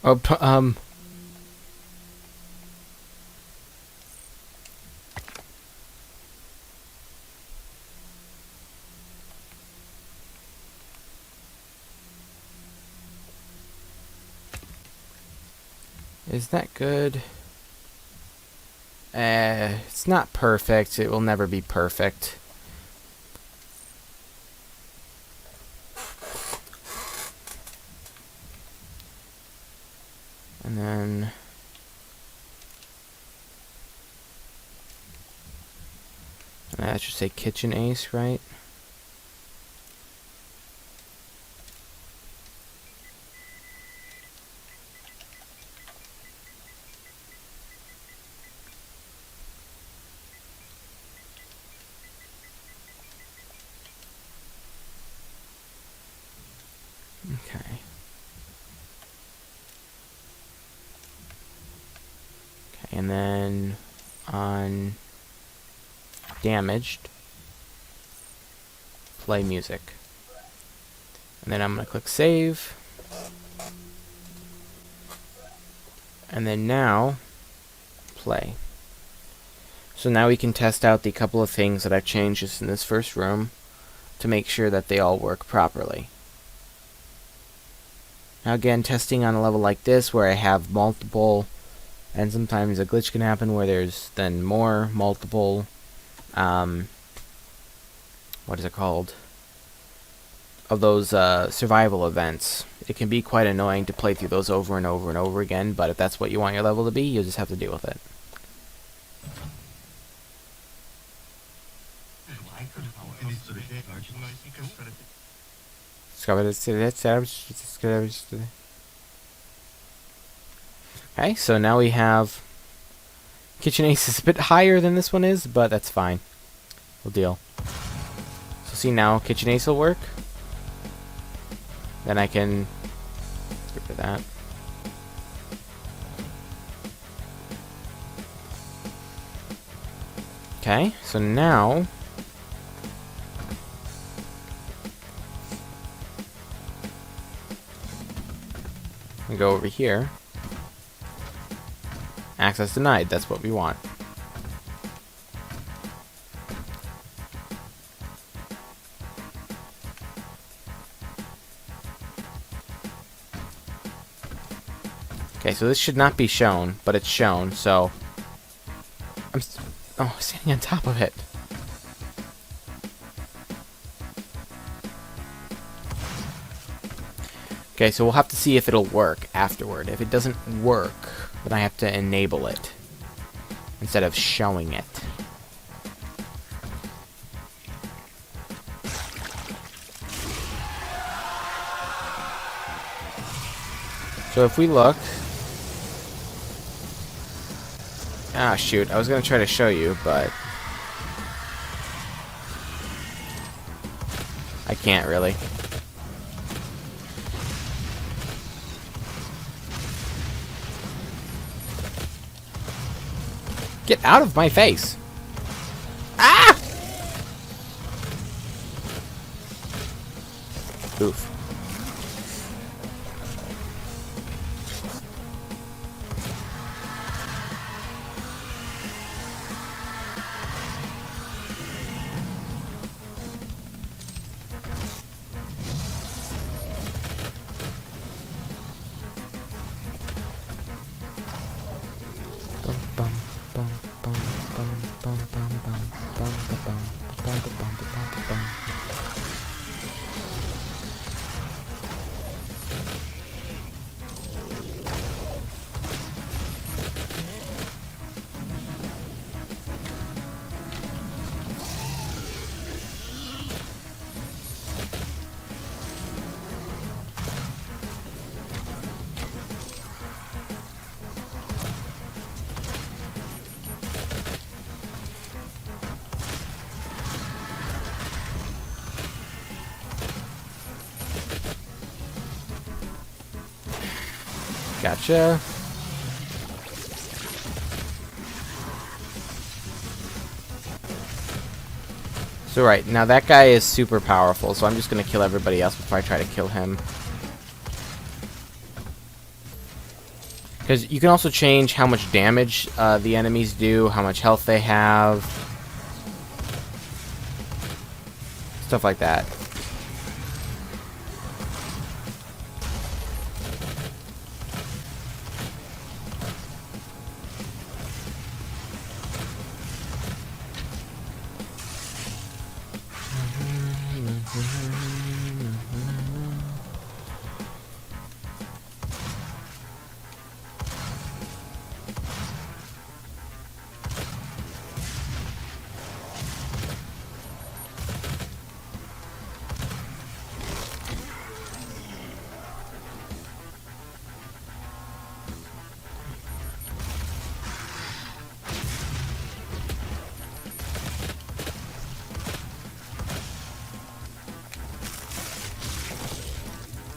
Oh, is that good? It's not perfect. It will never be perfect. And then That should say Kitchen Ace, right? Okay. Okay, and then on damaged, play music. And then I'm going to click save. And then now, play. So now we can test out the couple of things that I've changed just in this first room to make sure that they all work properly. Now again, testing on a level like this where I have multiple, and sometimes a glitch can happen where there's then multiple, what is it called? Of those survival events. It can be quite annoying to play through those over and over and over again, but if that's what you want your level to be, you'll just have to deal with it. Okay, so now we have Kitchen Ace is a bit higher than this one is, but that's fine. We'll deal. So see now, Kitchen Ace will work. Then I can get rid of that. Okay, so now we go over here. Access denied, that's what we want. Okay, so this should not be shown, but it's shown, so I'm standing on top of it. Okay, so we'll have to see if it'll work afterward. If it doesn't work, then I have to enable it instead of showing it. So if we look... Ah, shoot. I was going to try to show you, but... I can't really. Get out of my face! Ah! Oof. Gotcha. So right, now that guy is super powerful, so I'm just gonna kill everybody else before I try to kill him. Because you can also change how much damage the enemies do, how much health they have. Stuff like that.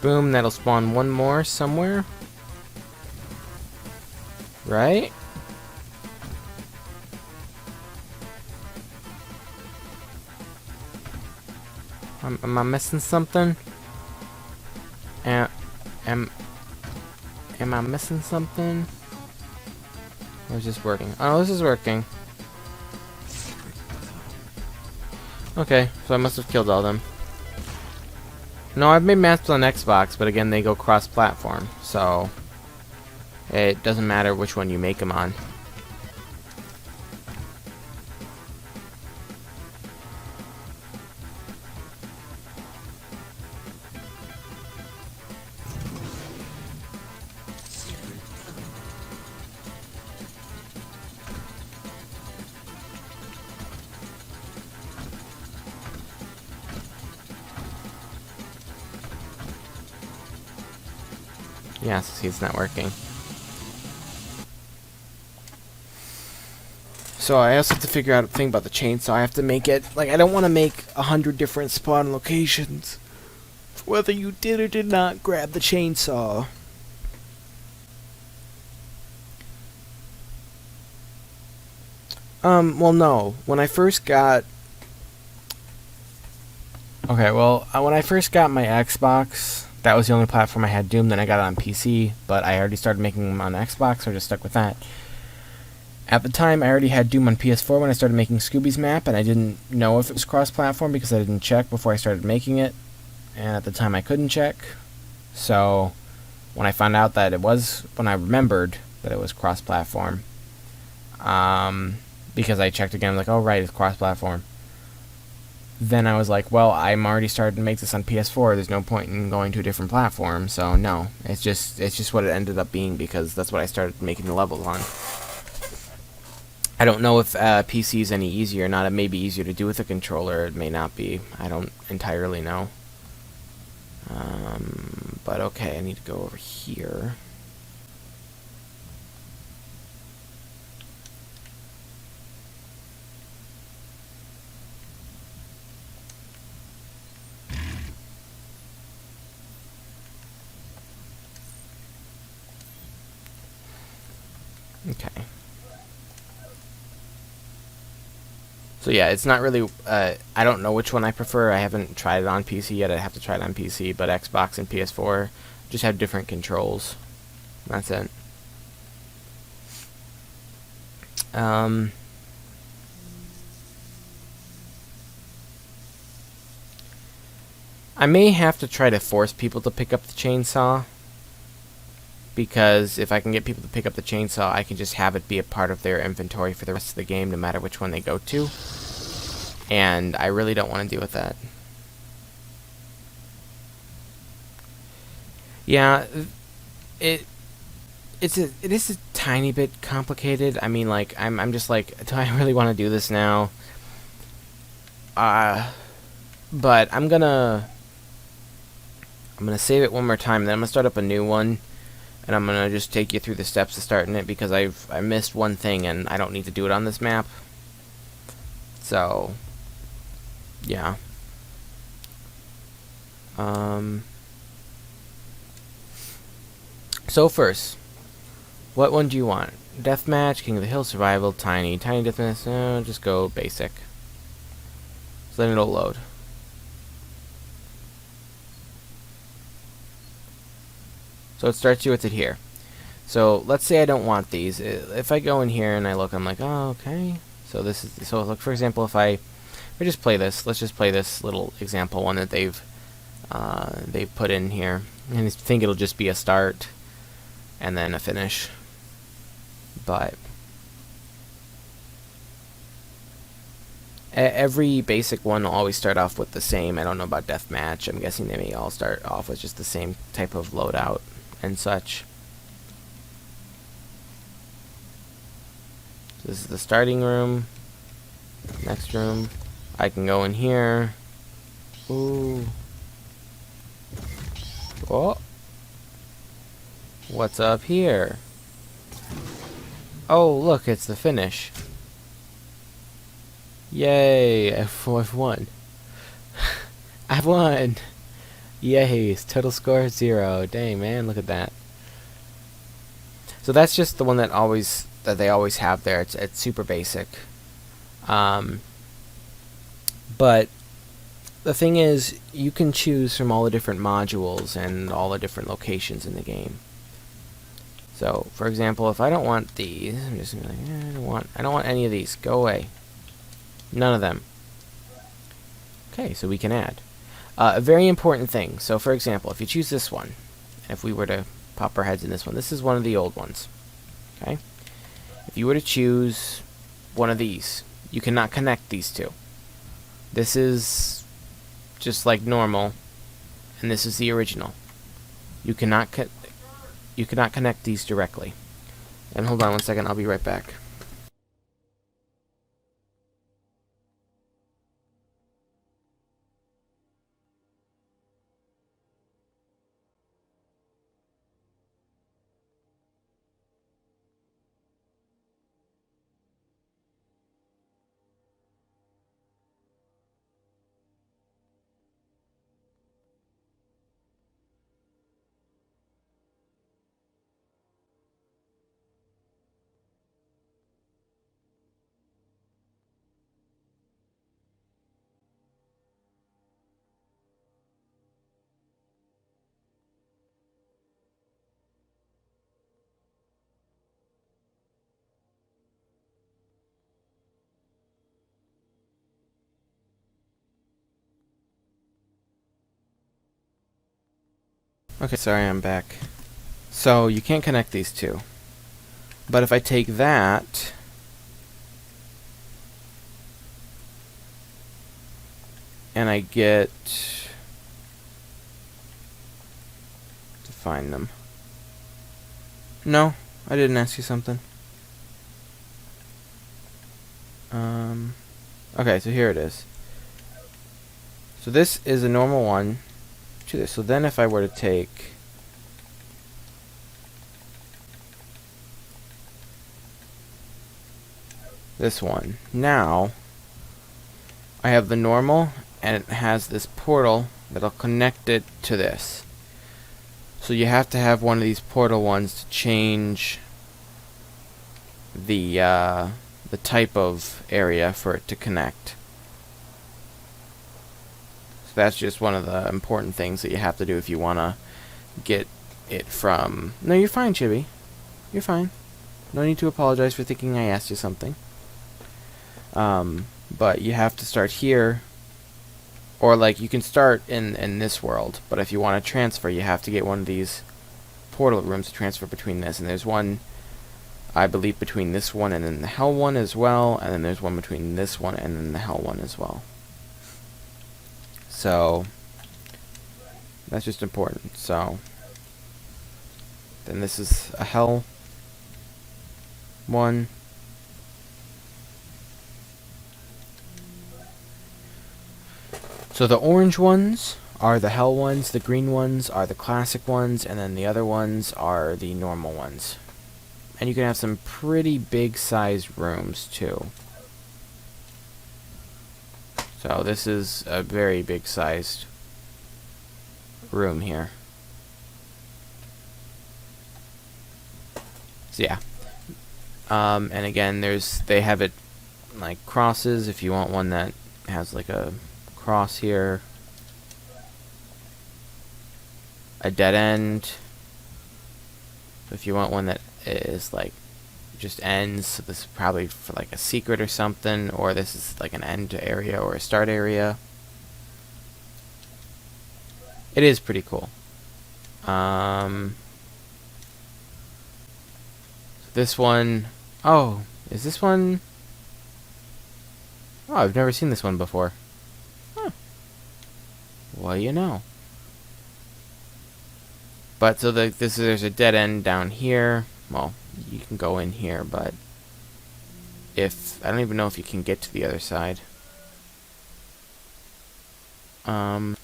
Boom, that'll spawn one more somewhere. Right? Am I missing something? Am I missing something? Or is this working? Oh, this is working. Okay, so I must have killed all of them. No, I've made maps on Xbox, but again, they go cross-platform, so it doesn't matter which one you make them on. Yeah, see, it's not working. So I also have to figure out a thing about the chainsaw. I have to make it, like, I don't want to make 100 different spawn locations. Whether you did or did not grab the chainsaw. Well, no. When I first got... Okay, well, when I first got my Xbox, that was the only platform I had Doom. Then I got it on PC, but I already started making them on Xbox, so I just stuck with that. At the time, I already had Doom on PS4 when I started making Scoobie's map, and I didn't know if it was cross-platform because I didn't check before I started making it. And at the time, I couldn't check. So, when I found out that it was, when I remembered that it was cross-platform, because I checked again, I'm like, oh right, it's cross-platform. Then I was like, well, I'm already started to make this on PS4. There's no point in going to a different platform. So no, it's just what it ended up being because that's what I started making the levels on. I don't know if PC is any easier or not. It may be easier to do with a controller. It may not be. I don't entirely know. But okay, I need to go over here. Okay. So yeah, it's not really, I don't know which one I prefer. I haven't tried it on PC yet. I'd have to try it on PC, but Xbox and PS4 just have different controls. That's it. I may have to try to force people to pick up the chainsaw, because if I can get people to pick up the chainsaw, I can just have it be a part of their inventory for the rest of the game, no matter which one they go to. And I really don't want to deal with that. Yeah, it is a tiny bit complicated. I mean, like, I'm just like, do I really want to do this now? But I'm gonna save it one more time, then I'm gonna start up a new one. And I'm gonna just take you through the steps to starting it because I missed one thing and I don't need to do it on this map. So, yeah. So first, what one do you want? Deathmatch, King of the Hill, Survival, Tiny Deathmatch. Just go basic. So then it'll load. So it starts you with it here. So let's say I don't want these. If I go in here and I look, I'm like, oh, okay. So this is, so look, for example, if I just play this, let's just play this little example one that they've put in here, and I think it'll just be a start and then a finish. But every basic one will always start off with the same. I don't know about deathmatch. I'm guessing they may all start off with just the same type of loadout and such. So this is the starting room. Next room. I can go in here. Ooh. Oh. What's up here? Oh, look, it's the finish. Yay, I've won. I've won. Yay, total score 0. Dang, man, look at that. So that's just the one that they always have there. It's super basic. But the thing is, you can choose from all the different modules and all the different locations in the game. So, for example, if I don't want these, I'm just gonna be like, I don't want any of these. Go away. None of them. Okay, so we can add. A very important thing. So, for example, if you choose this one, if we were to pop our heads in this one, this is one of the old ones. Okay? If you were to choose one of these, you cannot connect these two. This is just like normal, and this is the original. You cannot connect these directly. And hold on one second, I'll be right back. Okay, sorry, I'm back. So, you can't connect these two. But if I take that, and I get to find them. No, I didn't ask you something. Okay, so here it is. So this is a normal one. So then if I were to take this one, now I have the normal, and it has this portal that'll connect it to this. So you have to have one of these portal ones to change the type of area for it to connect. So that's just one of the important things that you have to do if you want to get it from... No, you're fine, Chibi. You're fine. No need to apologize for thinking I asked you something. But you have to start here, or like you can start in this world, but if you want to transfer, you have to get one of these portal rooms to transfer between this, and there's one, I believe, between this one and then the hell one as well, and then there's one between this one and then the hell one as well. So that's just important. So then this is a hell one. So the orange ones are the hell ones, the green ones are the classic ones, and then the other ones are the normal ones. And you can have some pretty big sized rooms too. So this is a very big sized room here. So yeah. And again, they have it like crosses if you want one that has like a cross here. A dead end. So if you want one that is like just ends, so this is probably for like a secret or something, or this is like an end area or a start area. It is pretty cool. This one, oh, is this one? Oh, I've never seen this one before. Huh. Well, you know. But so there's a dead end down here. Well, you can go in here, but I don't even know if you can get to the other side. Okay,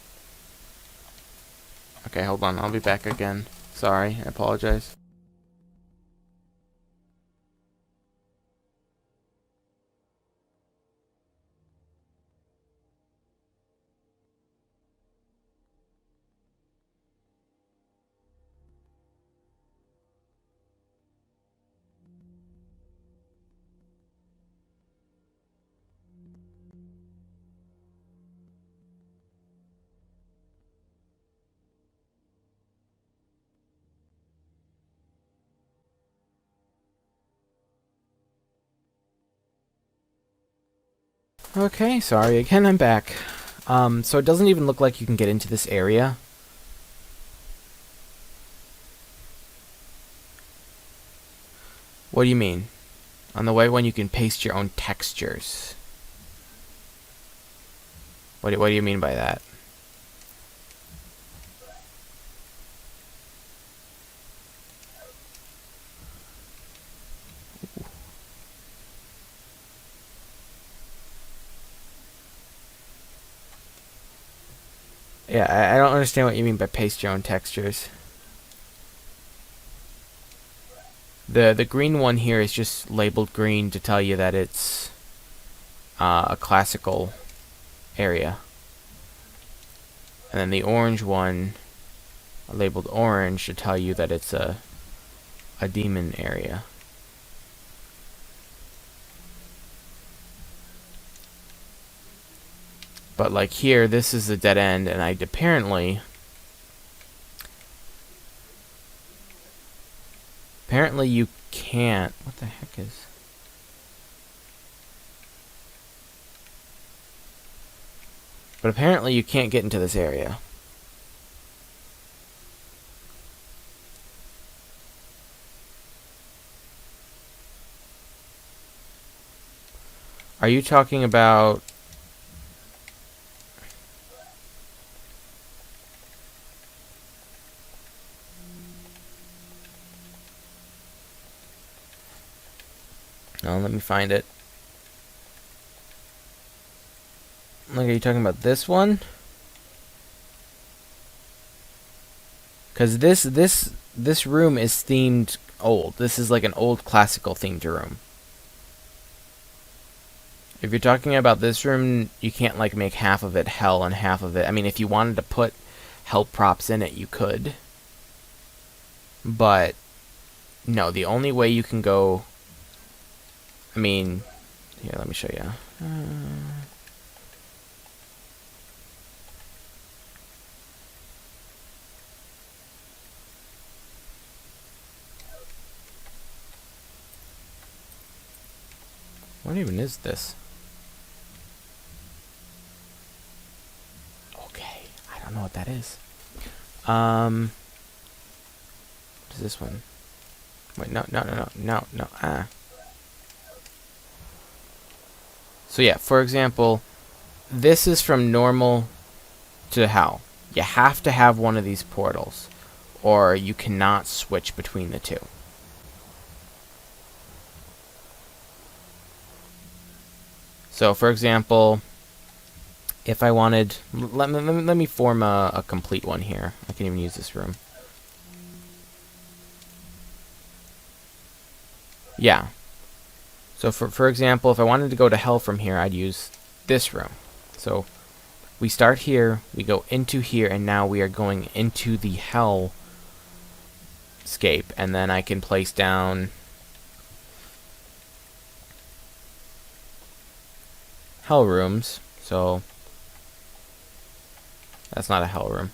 hold on. I'll be back again. Sorry, I apologize. Okay, sorry again, I'm back. So it doesn't even look like you can get into this area. What do you mean? On the white one you can paste your own textures. What do you mean by that? Yeah, I don't understand what you mean by paste your own textures. The green one here is just labeled green to tell you that it's a classical area. And then the orange one, labeled orange, to tell you that it's a demon area. But like here, this is a dead end, and apparently you can't. What the heck is? But apparently you can't get into this area. Are you talking about... No, let me find it. Like, are you talking about this one? Because this room is themed old. This is like an old classical themed room. If you're talking about this room, you can't like make half of it hell and half of it. I mean, if you wanted to put hell props in it, you could. But no, the only way you can go... I mean, here, let me show you. What even is this? Okay, I don't know what that is. What is this one? Wait, no. So yeah, for example, this is from normal to hell. You have to have one of these portals, or you cannot switch between the two. So, for example, if I wanted... Let me form a complete one here. I can even use this room. Yeah. So, for example, if I wanted to go to hell from here, I'd use this room. So, we start here, we go into here, and now we are going into the hell scape. And then I can place down... hell rooms, so that's not a hell room.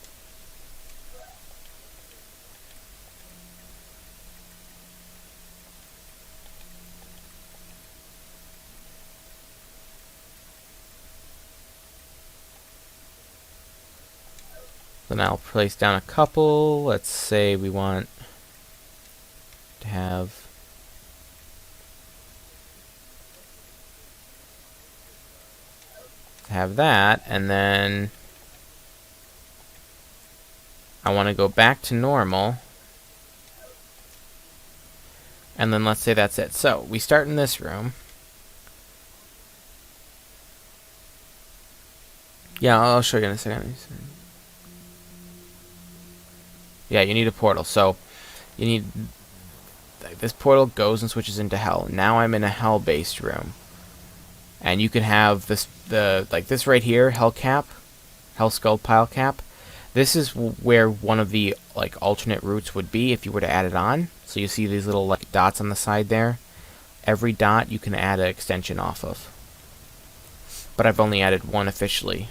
Then I'll place down a couple. Let's say we want to have that, and then I want to go back to normal, and then let's say that's it. So we start in this room. Yeah, I'll show you in a second. Yeah, you need a portal. So you need... this portal goes and switches into hell. Now I'm in a hell-based room. And you can have this, this right here, hell cap, hell skull pile cap. This is where one of the like alternate routes would be if you were to add it on. So you see these little like dots on the side there. Every dot you can add an extension off of. But I've only added one officially.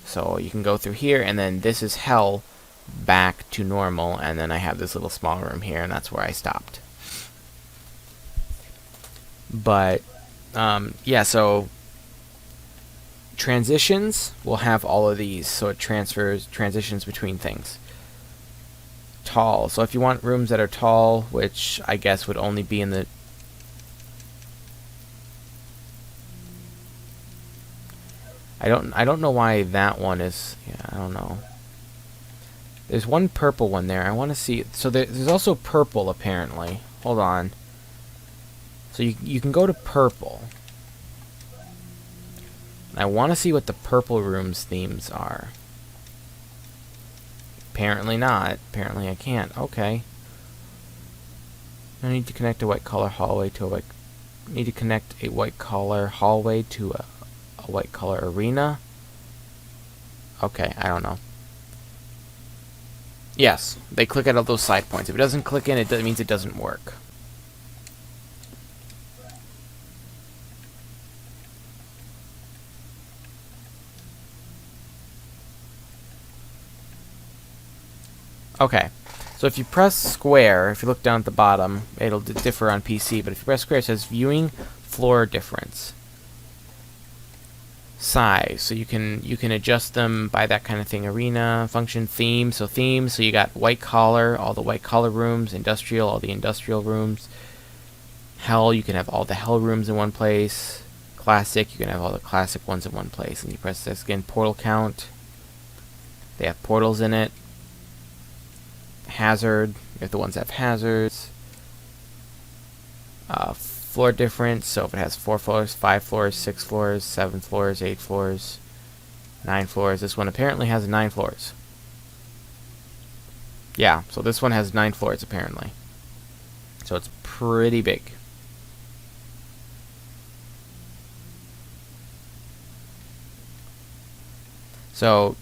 So you can go through here, and then this is hell back to normal, and then I have this little small room here, and that's where I stopped. But yeah, so transitions will have all of these, so it transitions between things. Tall. So if you want rooms that are tall, which I guess would only be in the... I don't know why that one is... Yeah, I don't know. There's one purple one there. I want to see... So there's also purple, apparently. Hold on. So you can go to purple. I want to see what the purple room's themes are. Apparently not. Apparently I can't. Okay. I need to connect a white collar hallway to a white... Need to connect a white collar hallway to a white collar arena. Okay, I don't know. Yes, they click at all those side points. If it doesn't click in, it means it doesn't work. Okay, so if you press square, if you look down at the bottom, it'll differ on PC, but if you press square, it says viewing floor difference. Size, so you can adjust them by that kind of thing. Arena, function, theme, so you got white collar, all the white collar rooms, industrial, all the industrial rooms. Hell, you can have all the hell rooms in one place. Classic, you can have all the classic ones in one place. And you press this again, portal count. They have portals in it. Hazard, you have the ones that have hazards. Floor difference, so if it has 4 floors, 5 floors, 6 floors, 7 floors, 8 floors, 9 floors. This one apparently has 9 floors. Yeah, so this one has 9 floors apparently. So it's pretty big. So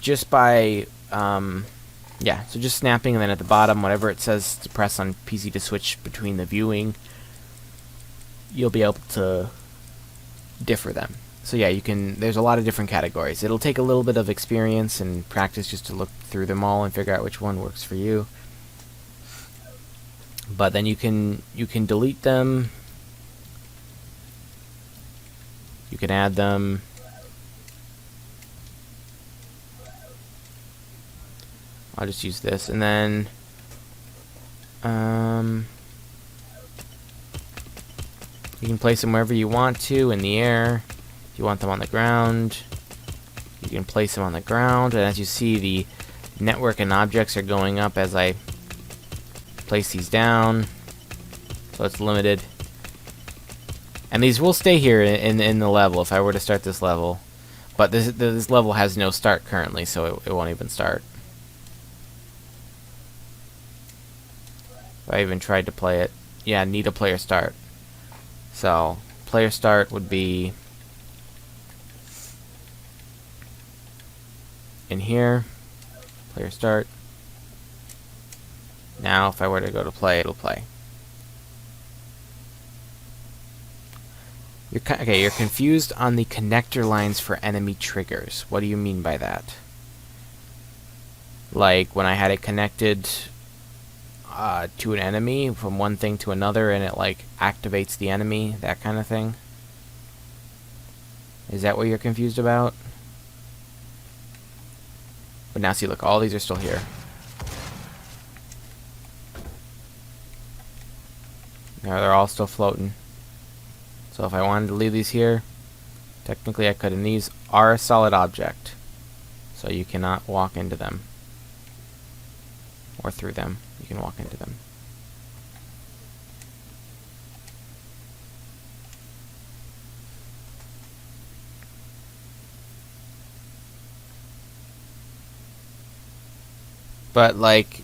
just by yeah, so just snapping, and then at the bottom, whatever it says to press on PC to switch between the viewing, you'll be able to differ them. So yeah, you can, there's a lot of different categories. It'll take a little bit of experience and practice just to look through them all and figure out which one works for you. But then you can delete them. You can add them. I'll just use this, and then you can place them wherever you want to, in the air. If you want them on the ground, you can place them on the ground, and as you see, the network and objects are going up as I place these down, so it's limited. And these will stay here in the level if I were to start this level, but this level has no start currently, so it won't even start. I even tried to play it. Yeah, need a player start. So, player start would be in here. Player start. Now, if I were to go to play, it'll play. You're confused on the connector lines for enemy triggers. What do you mean by that? Like, when I had it connected to an enemy from one thing to another, and it like activates the enemy, that kind of thing. Is that what you're confused about? But now see, look, all these are still here. Now they're all still floating. So if I wanted to leave these here, technically I could, and these are a solid object, so you cannot walk into them or through them. You can walk into them. But like,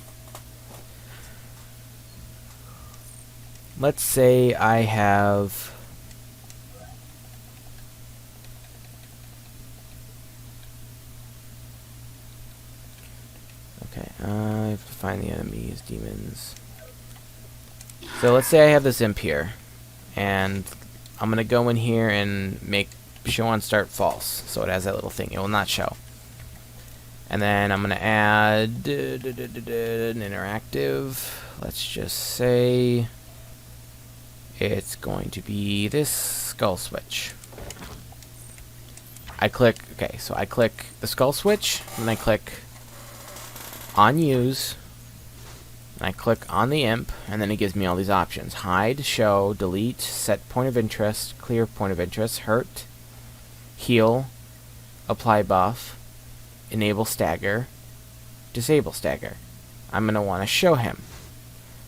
let's say I have I have to find the enemies, demons. So let's say I have this imp here, and I'm gonna go in here and make show on start false, so it has that little thing. It will not show. And then I'm gonna add an interactive. Let's just say it's going to be this skull switch. I click, okay, so I click the skull switch, and I click on use, and I click on the imp, and then it gives me all these options. Hide, show, delete, set point of interest, clear point of interest, hurt, heal, apply buff, enable stagger, disable stagger. I'm going to want to show him.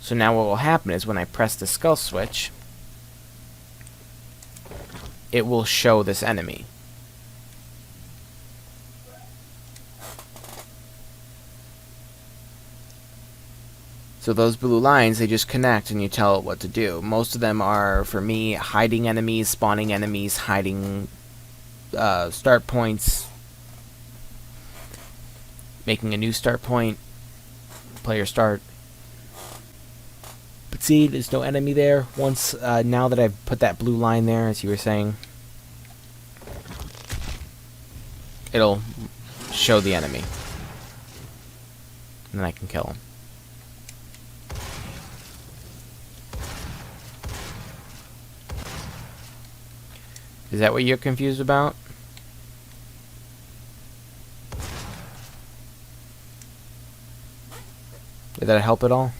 So now what will happen is when I press the skull switch, it will show this enemy. So those blue lines, they just connect and you tell it what to do. Most of them are, for me, hiding enemies, spawning enemies, hiding start points, making a new start point, player start. But see, there's no enemy there. Once, now that I've put that blue line there, as you were saying, it'll show the enemy. And then I can kill him. Is that what you're confused about? Did that help at all?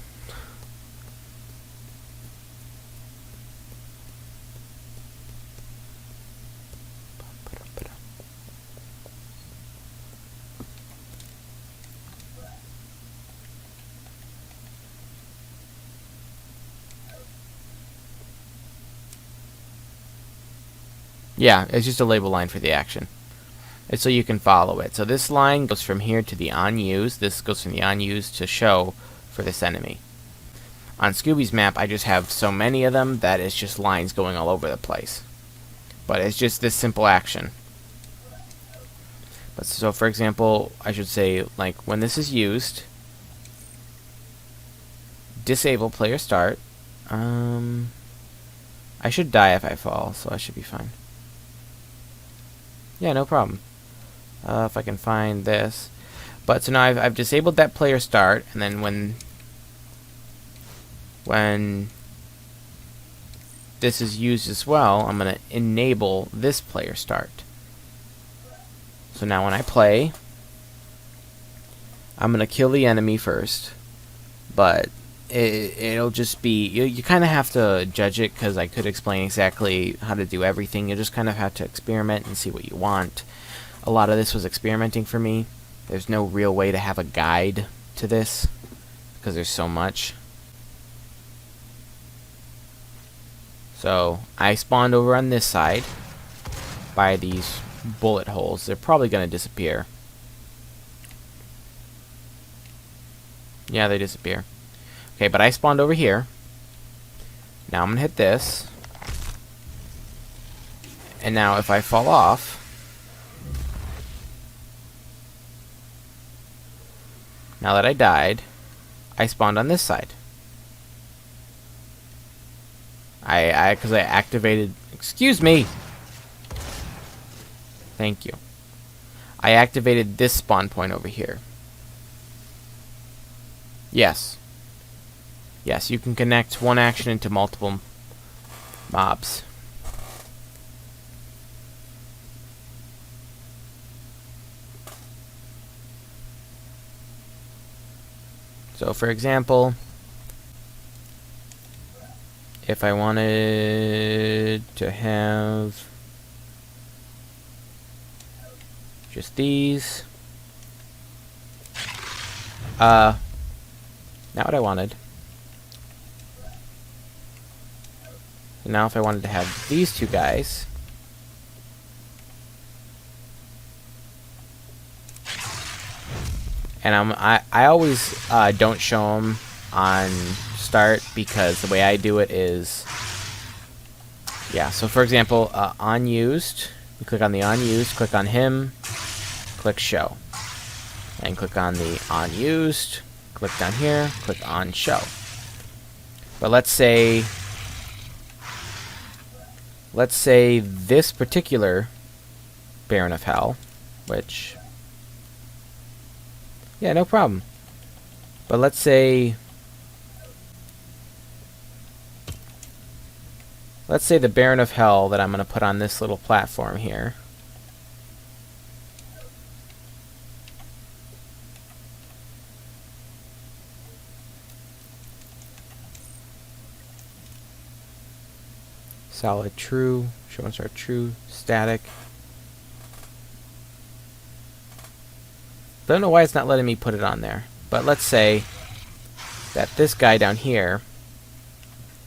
Yeah, it's just a label line for the action. It's so you can follow it. So this line goes from here to the on use. This goes from the on use to show for this enemy. On Scoobie's map, I just have so many of them that it's just lines going all over the place. But it's just this simple action. But so for example, I should say, like, when this is used, disable player start. I should die if I fall, so I should be fine. Yeah, no problem. If I can find this. But so now I've disabled that player start, and then when this is used as well, I'm going to enable this player start. So now when I play, I'm going to kill the enemy first, but it'll just be, you kind of have to judge it, because I could explain exactly how to do everything. You just kind of have to experiment and see what you want. A lot of this was experimenting for me. There's no real way to have a guide to this, because there's so much. So I spawned over on this side by these bullet holes. They're probably going to disappear. Yeah, they disappear. Okay, but I spawned over here. Now I'm going to hit this. And now if I fall off, now that I died, I spawned on this side. Because I activated... Excuse me! Thank you. I activated this spawn point over here. Yes. Yes, you can connect one action into multiple mobs. So, for example, if I wanted to have just these, not what I wanted. Now if I wanted to have these two guys, and I always don't show them on start, because the way I do it is, yeah, so for example, on used, you click on the on used, click on him, click show, and click on the on used, click down here, click on show. But let's say this particular Baron of Hell, which, yeah, no problem. But let's say the Baron of Hell that I'm going to put on this little platform here. Solid true. Show and start true. Static. Don't know why it's not letting me put it on there. But let's say that this guy down here,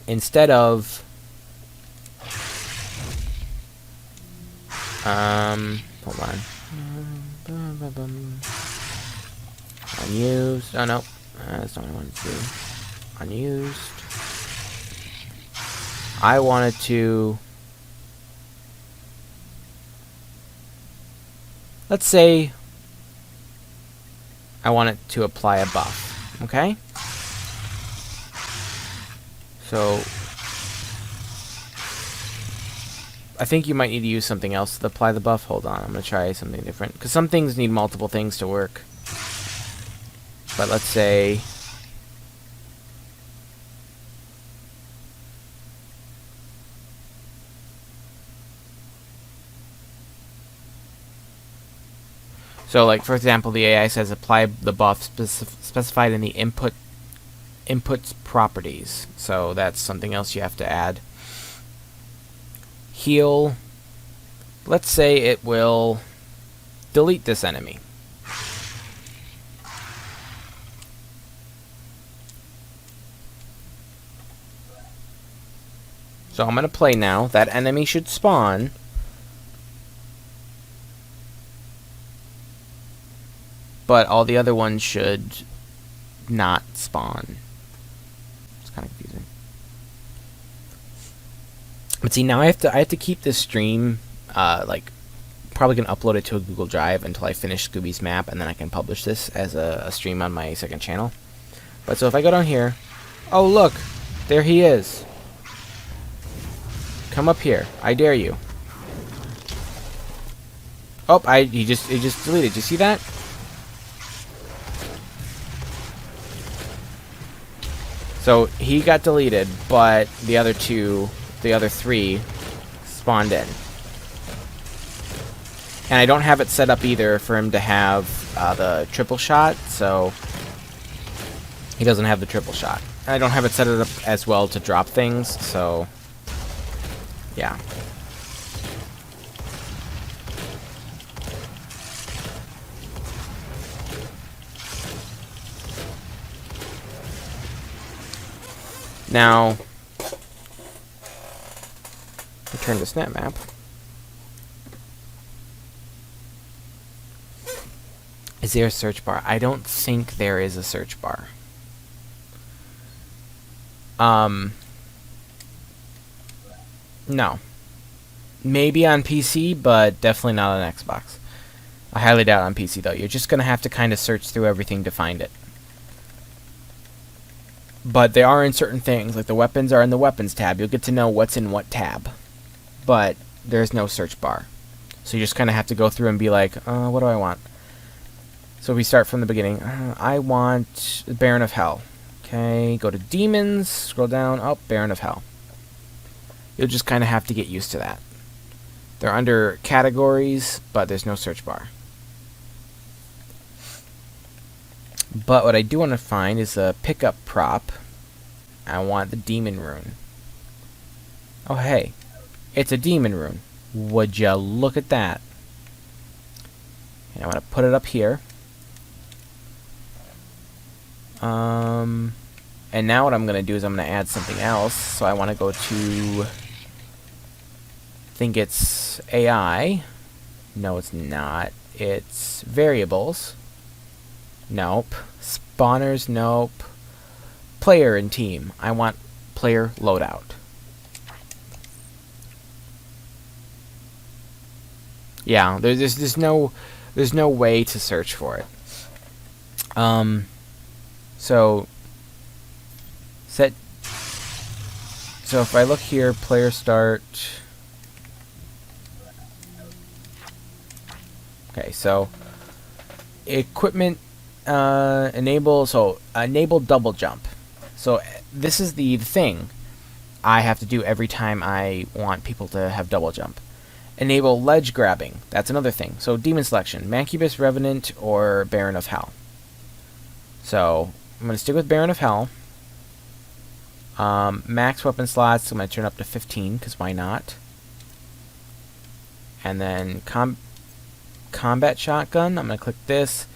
instead of hold on. Unused. Oh no. That's not what I wanted to do. Unused. I wanted to, let's say I want it to apply a buff, okay? So I think you might need to use something else to apply the buff. Hold on, I'm going to try something different, because some things need multiple things to work. But let's say so, like, for example, the AI says apply the buff specified in the input's properties. So that's something else you have to add. Heal. Let's say it will delete this enemy. So I'm going to play now. That enemy should spawn. But all the other ones should not spawn. It's kind of confusing. But see, now I have to keep this stream, like, probably gonna upload it to a Google Drive until I finish Scoobie's map, and then I can publish this as a stream on my second channel. But so if I go down here, oh look, there he is. Come up here, I dare you. Oh, he just deleted. Did you see that? So he got deleted, but the other three spawned in. And I don't have it set up either for him to have the triple shot, so he doesn't have the triple shot. And I don't have it set up as well to drop things, so yeah. Now, return to Snapmap. Is there a search bar? I don't think there is a search bar. No. Maybe on PC, but definitely not on Xbox. I highly doubt on PC, though. You're just going to have to kind of search through everything to find it. But they are in certain things, like the weapons are in the weapons tab. You'll get to know what's in what tab. But there's no search bar. So you just kind of have to go through and be like, what do I want? So we start from the beginning. I want Baron of Hell. Okay, go to Demons, scroll down, oh, Baron of Hell. You'll just kind of have to get used to that. They're under categories, but there's no search bar. But what I do want to find is a pickup prop. I want the demon rune. Oh hey, it's a demon rune. Would ya look at that? And I want to put it up here. And now what I'm going to do is I'm going to add something else. So I want to go to, I think it's AI. No, it's not. It's variables. Nope. Spawners, nope. Player and team. I want player loadout. Yeah, there's no way to search for it. So set. So if I look here, player start. Okay, so equipment enable double jump. So this is the thing I have to do every time I want people to have double jump. Enable ledge grabbing. That's another thing. So demon selection, Mancubus, Revenant, or Baron of Hell. So I'm going to stick with Baron of Hell. Max weapon slots, I'm going to turn up to 15, because why not? And then combat shotgun, I'm going to click this.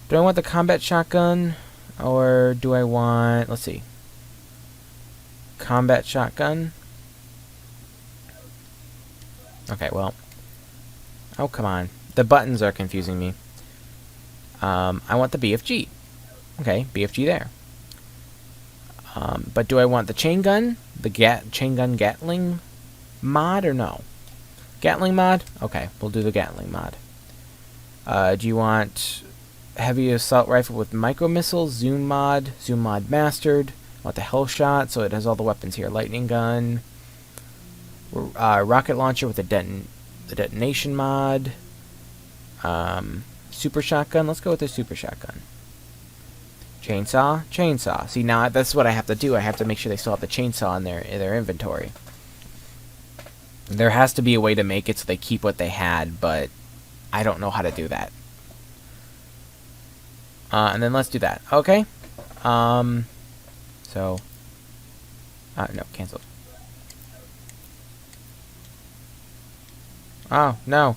Do I want the combat shotgun, or do I want, let's see, combat shotgun? Okay, well, oh, come on. The buttons are confusing me. I want the BFG. Okay, BFG there. But do I want the chain gun, the chain gun Gatling mod, or no? Gatling mod? Okay, we'll do the Gatling mod. Do you want heavy assault rifle with micro missiles, zoom mod mastered? I want the hell shot, so it has all the weapons here. Lightning gun, rocket launcher with the detonation mod, super shotgun. Let's go with the super shotgun. Chainsaw. See, now that's what I have to do. I have to make sure they still have the chainsaw in their inventory. There has to be a way to make it so they keep what they had, but I don't know how to do that. And then let's do that. Okay. No, canceled. Oh, no.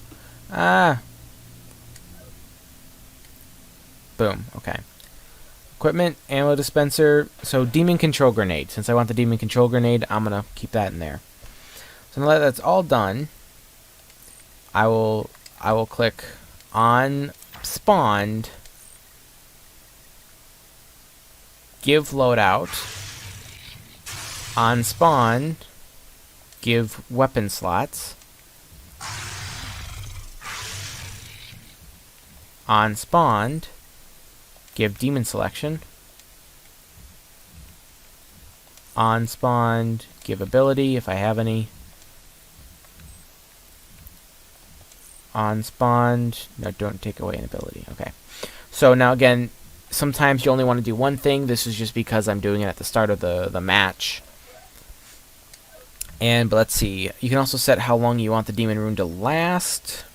Boom. Okay. Equipment, ammo dispenser. So, demon control grenade. Since I want the demon control grenade, I'm going to keep that in there. So, now that that's all done, I will click on spawned, give loadout, on spawned, give weapon slots, on spawned, give demon selection, on spawned, give ability if I have any, on spawned, no, don't take away an ability. Okay, so now again, sometimes you only want to do one thing. This is just because I'm doing it at the start of the match. But let's see, you can also set how long you want the demon rune to last.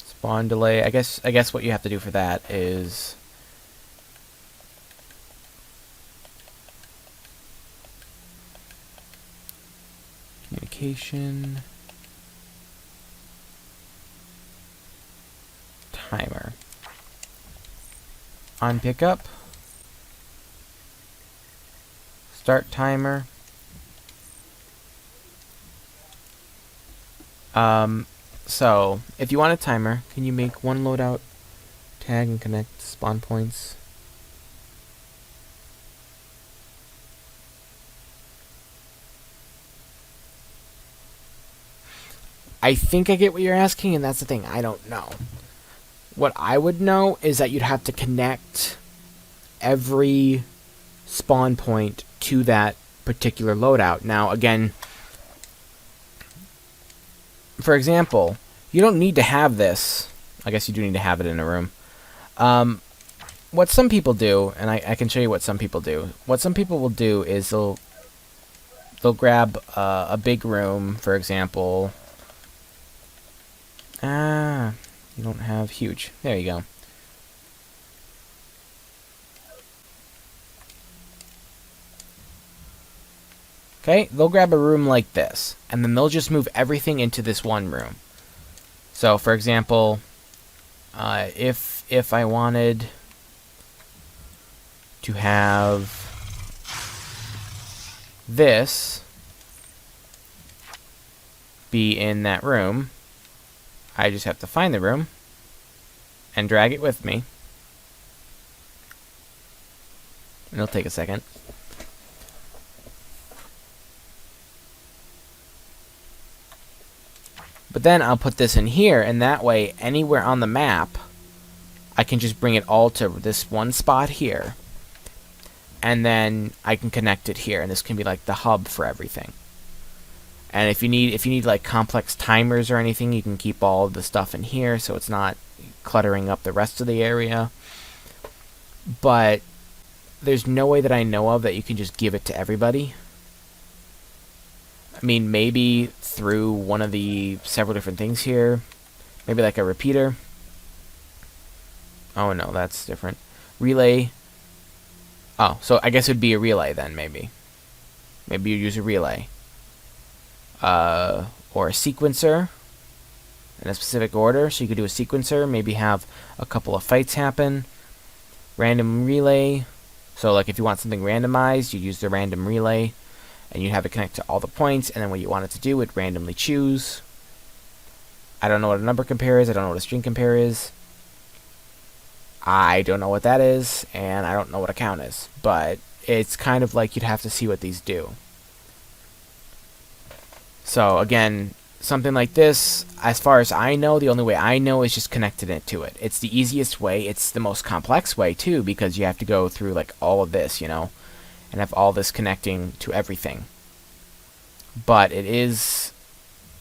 Spawn delay. I guess what you have to do for that is communication timer on pickup, start timer. So, if you want a timer, can you make one loadout tag and connect spawn points? I think I get what you're asking, and that's the thing, I don't know. What I would know is that you'd have to connect every spawn point to that particular loadout. Now, again, for example, you don't need to have this. I guess you do need to have it in a room. What some people do, and I can show you what some people do. What some people will do is they'll grab a big room, for example. You don't have huge. There you go. Okay, they'll grab a room like this, and then they'll just move everything into this one room. So, for example, if I wanted to have this be in that room, I just have to find the room and drag it with me. And it'll take a second. But then I'll put this in here, and that way, anywhere on the map, I can just bring it all to this one spot here. And then I can connect it here, and this can be like the hub for everything. And if you need like complex timers or anything, you can keep all of the stuff in here, so it's not cluttering up the rest of the area. But there's no way that I know of that you can just give it to everybody. I mean, maybe through one of the several different things here. Maybe like a repeater. Oh no, that's different. Relay. Oh, so I guess it would be a relay then, maybe. Maybe you'd use a relay. Or a sequencer in a specific order. So you could do a sequencer, maybe have a couple of fights happen. Random relay. So like if you want something randomized, you use the random relay, and you have it connect to all the points, and then what you want it to do, it randomly choose. I don't know what a number compare is. I don't know what a string compare is. I don't know what that is, and I don't know what a count is. But it's kind of like you'd have to see what these do. So again, something like this, as far as I know, the only way I know is just connecting it to it. It's the easiest way. It's the most complex way, too, because you have to go through like all of this, you know, and have all this connecting to everything. But it is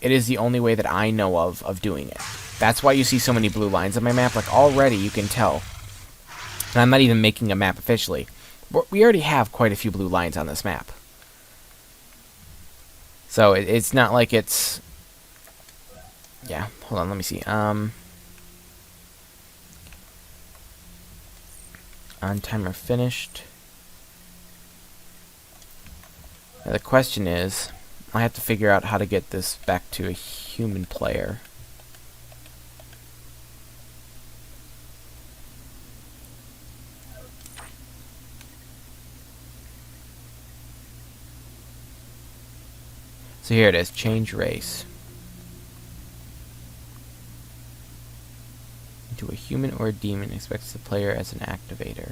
the only way that I know of doing it. That's why you see so many blue lines on my map. Like, already you can tell. And I'm not even making a map officially. We already have quite a few blue lines on this map. So it's not like it's... Yeah, hold on, let me see. On timer finished. Now the question is, I have to figure out how to get this back to a human player. So here it is, change race. Into a human or a demon, expects the player as an activator.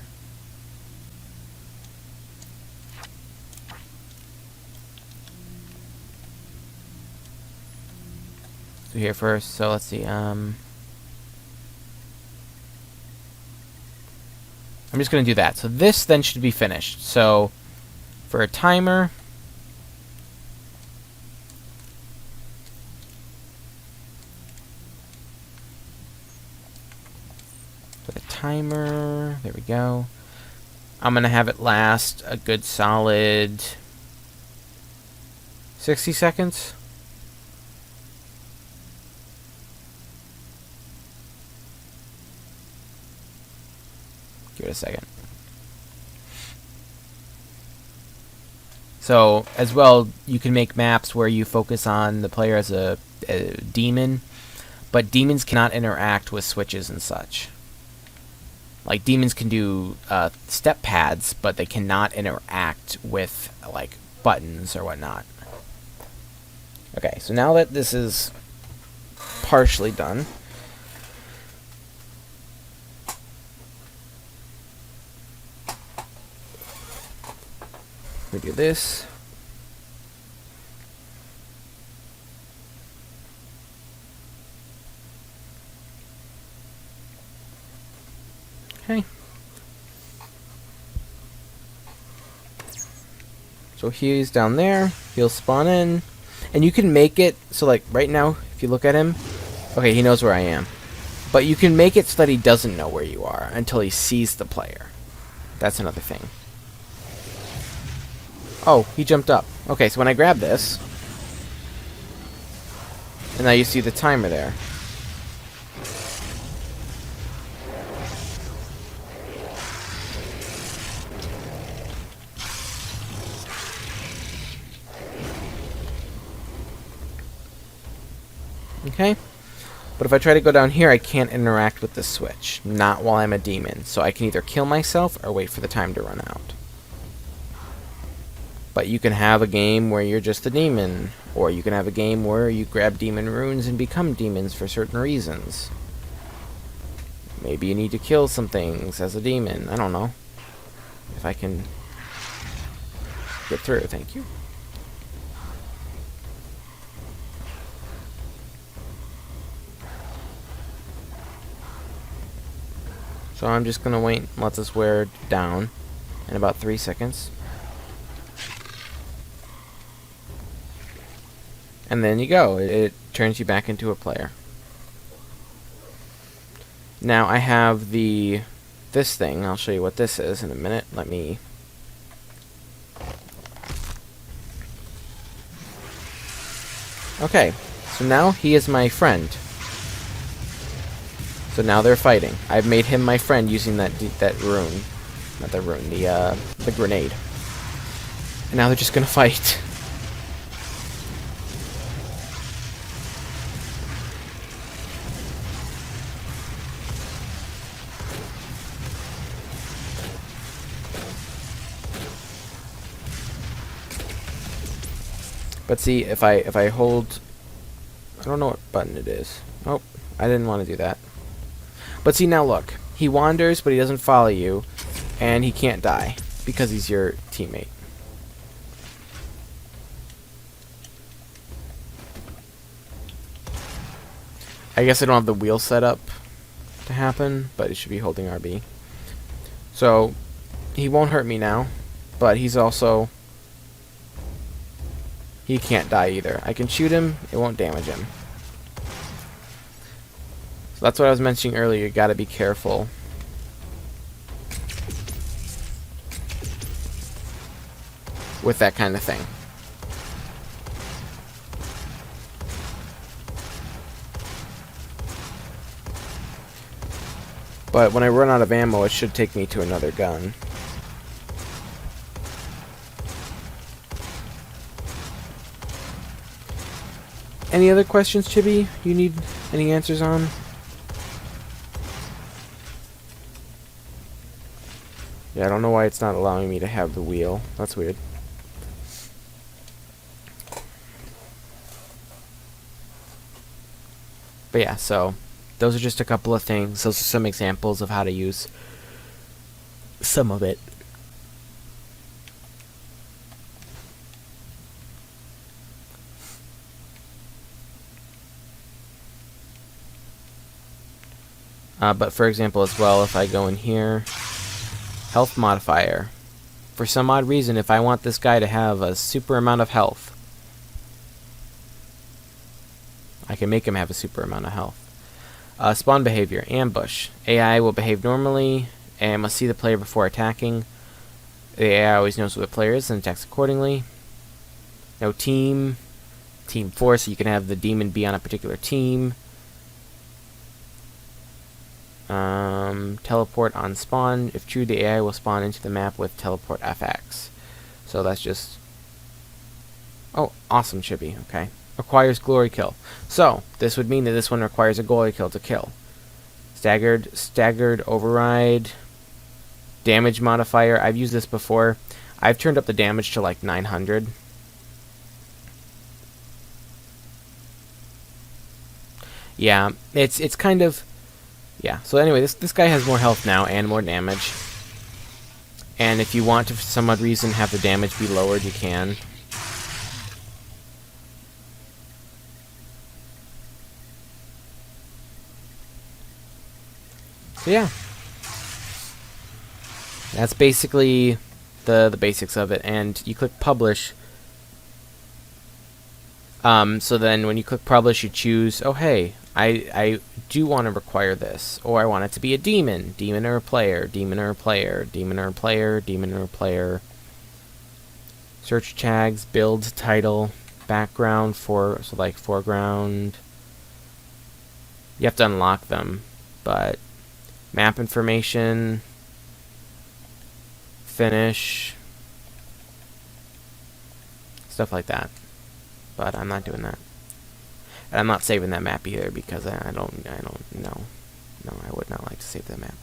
So here first, so let's see, I'm just gonna do that. So this then should be finished. So for a timer, there we go. I'm gonna have it last a good solid 60 seconds. Give it a second. So as well, you can make maps where you focus on the player as a demon, but demons cannot interact with switches and such. Like, demons can do step pads, but they cannot interact with, like, buttons or whatnot. Okay, so now that this is partially done, we do this. Okay. So he's down there. He'll spawn in. And you can make it so, like, right now, if you look at him, okay, he knows where I am. But you can make it so that he doesn't know where you are until he sees the player. That's another thing. Oh, he jumped up. Okay, so when I grab this, and now you see the timer there. Okay? But if I try to go down here, I can't interact with the switch. Not while I'm a demon. So I can either kill myself or wait for the time to run out. But you can have a game where you're just a demon. Or you can have a game where you grab demon runes and become demons for certain reasons. Maybe you need to kill some things as a demon. I don't know. If I can get through, thank you. So I'm just going to wait and let this wear down in about 3 seconds. And then you go. It turns you back into a player. Now I have this thing. I'll show you what this is in a minute. Let me... Okay, so now he is my friend. So now they're fighting. I've made him my friend using that rune. not the rune, the grenade. And now they're just gonna fight. But see, if I hold, I don't know what button it is. Oh, I didn't want to do that. But see, now look, he wanders, but he doesn't follow you, and he can't die because he's your teammate. I guess I don't have the wheel set up to happen, but it should be holding RB. So he won't hurt me now, but he's also, he can't die either. I can shoot him, it won't damage him. So that's what I was mentioning earlier, you gotta be careful. With that kind of thing. But when I run out of ammo, it should take me to another gun. Any other questions, Chibi? You need any answers on? Yeah, I don't know why it's not allowing me to have the wheel. That's weird. But yeah, so those are just a couple of things. Those are some examples of how to use some of it. But for example as well, if I go in here, health modifier. For some odd reason, if I want this guy to have a super amount of health, I can make him have a super amount of health. Spawn behavior, ambush. AI will behave normally and must see the player before attacking. The AI always knows what the player is and attacks accordingly. No team. Team force, so you can have the demon be on a particular team. Teleport on spawn. If true, the AI will spawn into the map with teleport FX. So that's just... Oh, awesome, Chibi. Okay. Requires glory kill. So, this would mean that this one requires a glory kill to kill. Staggered override. Damage modifier. I've used this before. I've turned up the damage to like 900. Yeah, it's kind of... Yeah, so anyway, this guy has more health now and more damage. And if you want to, for some odd reason, have the damage be lowered, you can. So yeah. That's basically the basics of it. And you click publish. So then when you click publish, you choose, oh hey, I do want to require this, or I want it to be a demon or a player, demon or a player, demon or a player, demon or a player. Search tags, build title, background so like foreground. You have to unlock them, but map information, finish, stuff like that. But I'm not doing that. And I'm not saving that map either because I don't know. No, I would not like to save that map.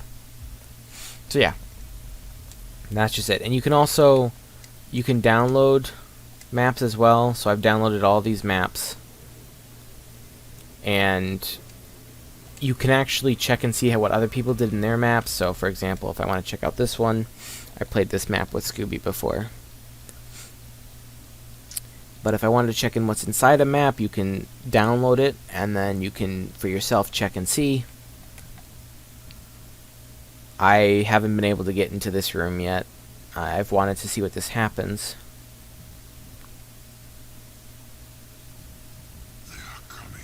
So yeah. That's just it. And you can also download maps as well. So I've downloaded all these maps. And you can actually check and see what other people did in their maps. So for example, if I want to check out this one, I played this map with Scoobie before. But if I wanted to check in what's inside a map, you can download it, and then you can, for yourself, check and see. I haven't been able to get into this room yet. I've wanted to see what this happens. They are coming.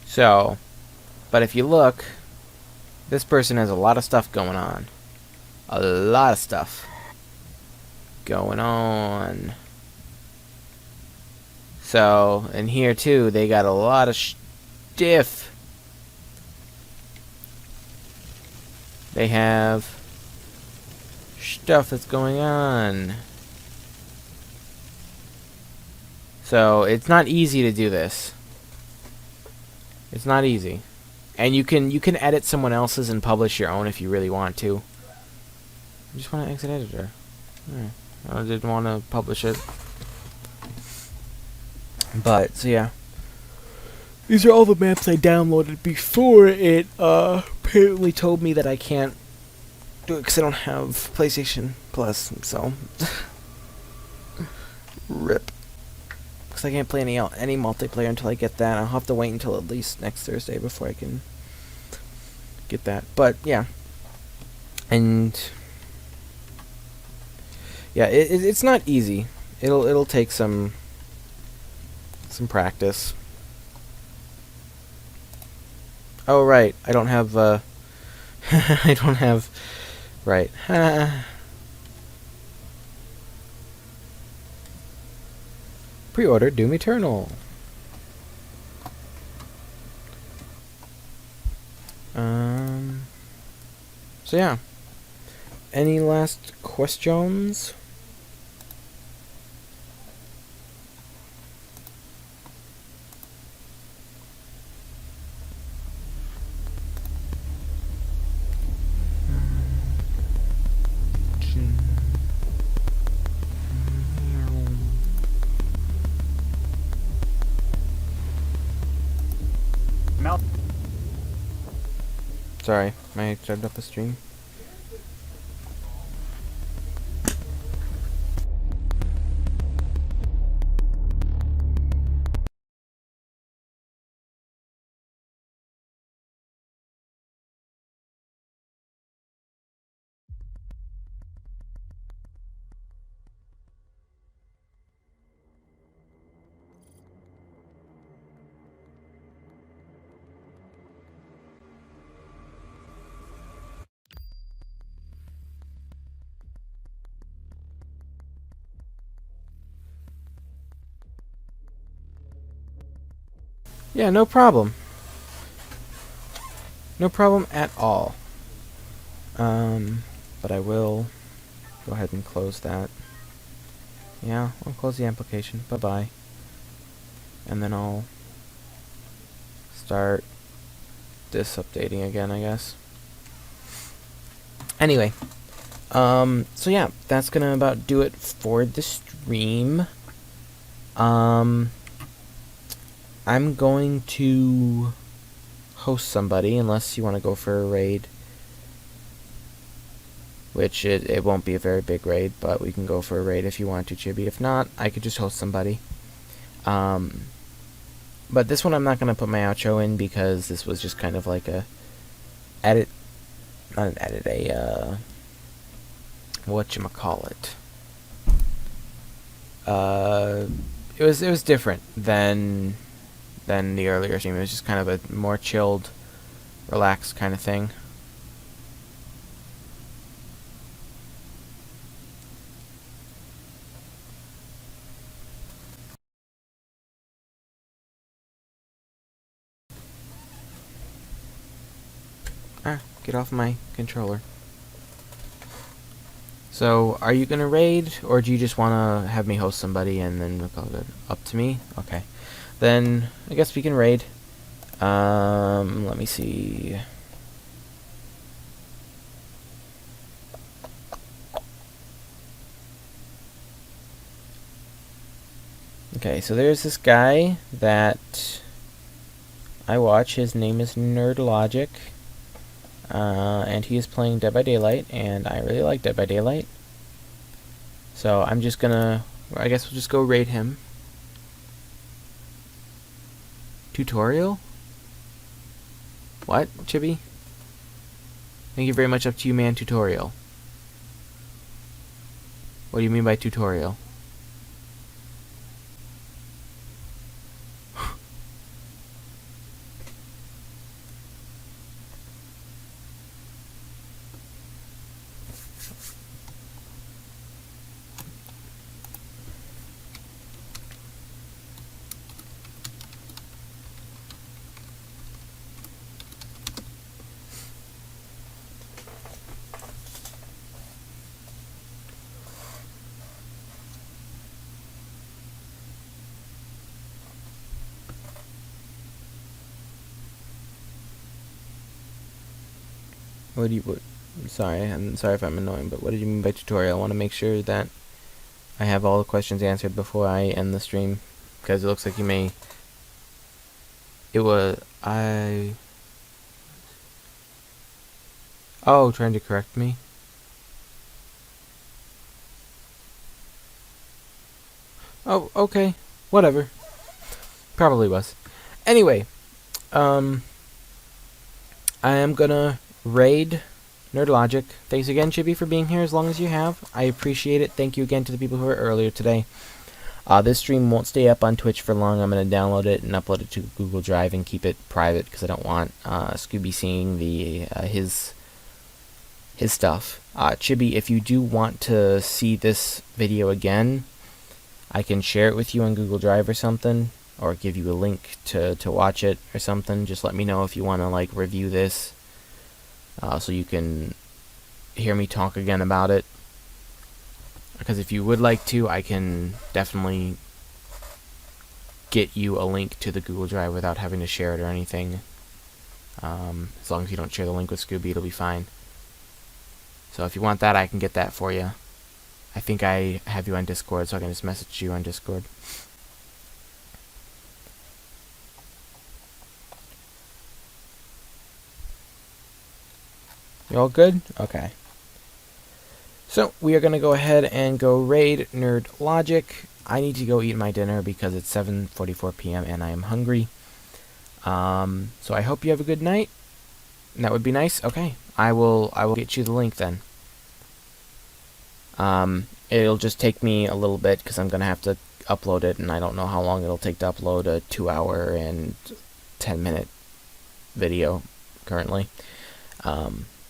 So, but if you look, this person has a lot of stuff going on. A lot of stuff going on. So, and here too, they got a lot of stiff. They have stuff that's going on. So, it's not easy to do this. It's not easy. And you can edit someone else's and publish your own if you really want to. I just want to exit editor. Alright. I didn't want to publish it. But, so yeah. These are all the maps I downloaded before it apparently told me that I can't do it because I don't have PlayStation Plus, so rip. Because I can't play any multiplayer until I get that. I'll have to wait until at least next Thursday before I can get that. But yeah, and yeah, it's not easy. It'll take some practice. Oh right, I don't have I don't have right. Pre-order Doom Eternal. So yeah. Any last questions? Sorry, I started up a stream. Yeah, no problem. No problem at all. But I will go ahead and close that. Yeah, I'll close the application. Bye-bye. And then I'll start this updating again, I guess. Anyway, so yeah, that's gonna about do it for the stream. I'm going to host somebody, unless you want to go for a raid. Which, it won't be a very big raid, but we can go for a raid if you want to, Chibi. If not, I could just host somebody. But this one I'm not going to put my outro in, because this was just kind of like a edit, not an edit, a, whatchamacallit. It was different than the earlier stream. It was just kind of a more chilled, relaxed kind of thing. Get off my controller. So, are you gonna raid, or do you just wanna have me host somebody and then we'll call it up to me? Okay. Then, I guess we can raid. Let me see. Okay, so there's this guy that I watch. His name is NerdLogic. And he is playing Dead by Daylight, and I really like Dead by Daylight. So I'm just gonna, I guess we'll just go raid him. Tutorial? What, Chibi? Thank you very much, up to you, man. Tutorial. What do you mean by tutorial? What do you? Sorry, I'm sorry if I'm annoying, but what did you mean by tutorial? I want to make sure that I have all the questions answered before I end the stream, because it looks like you may. It was I. Oh, trying to correct me. Oh, okay, whatever. Probably was. Anyway, I am gonna raid Nerdlogic. Thanks again, Chibi, for being here as long as you have. I appreciate it. Thank you again to the people who were earlier today. This stream won't stay up on Twitch for long. I'm going to download it and upload it to Google Drive and keep it private because I don't want Scoobie seeing the his stuff. Chibi, if you do want to see this video again, I can share it with you on Google Drive or something, or give you a link to watch it or something. Just let me know if you want to like review this, so you can hear me talk again about it. Because if you would like to, I can definitely get you a link to the Google Drive without having to share it or anything. As long as you don't share the link with Scoobie, it'll be fine. So if you want that, I can get that for you. I think I have you on Discord, so I can just message you on Discord. You all good? Okay. So, we are going to go ahead and go raid Nerdlogic. I need to go eat my dinner because it's 7:44 p.m. and I am hungry. So I hope you have a good night. That would be nice. Okay. I will get you the link then. It'll just take me a little bit because I'm going to have to upload it, and I don't know how long it'll take to upload a 2-hour and 10-minute video currently.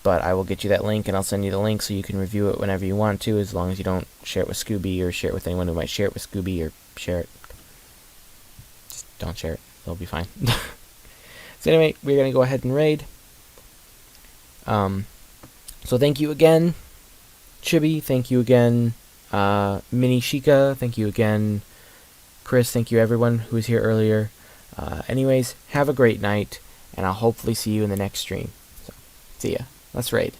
But I will get you that link, and I'll send you the link so you can review it whenever you want to, as long as you don't share it with Scoobie or share it with anyone who might share it with Scoobie or share it. Just don't share it. It'll be fine. So anyway, we're going to go ahead and raid. So thank you again, Chibi. Thank you again, Mini Shika. Thank you again, Chris. Thank you everyone who was here earlier. Anyways, have a great night, and I'll hopefully see you in the next stream. So, see ya. Let's raid.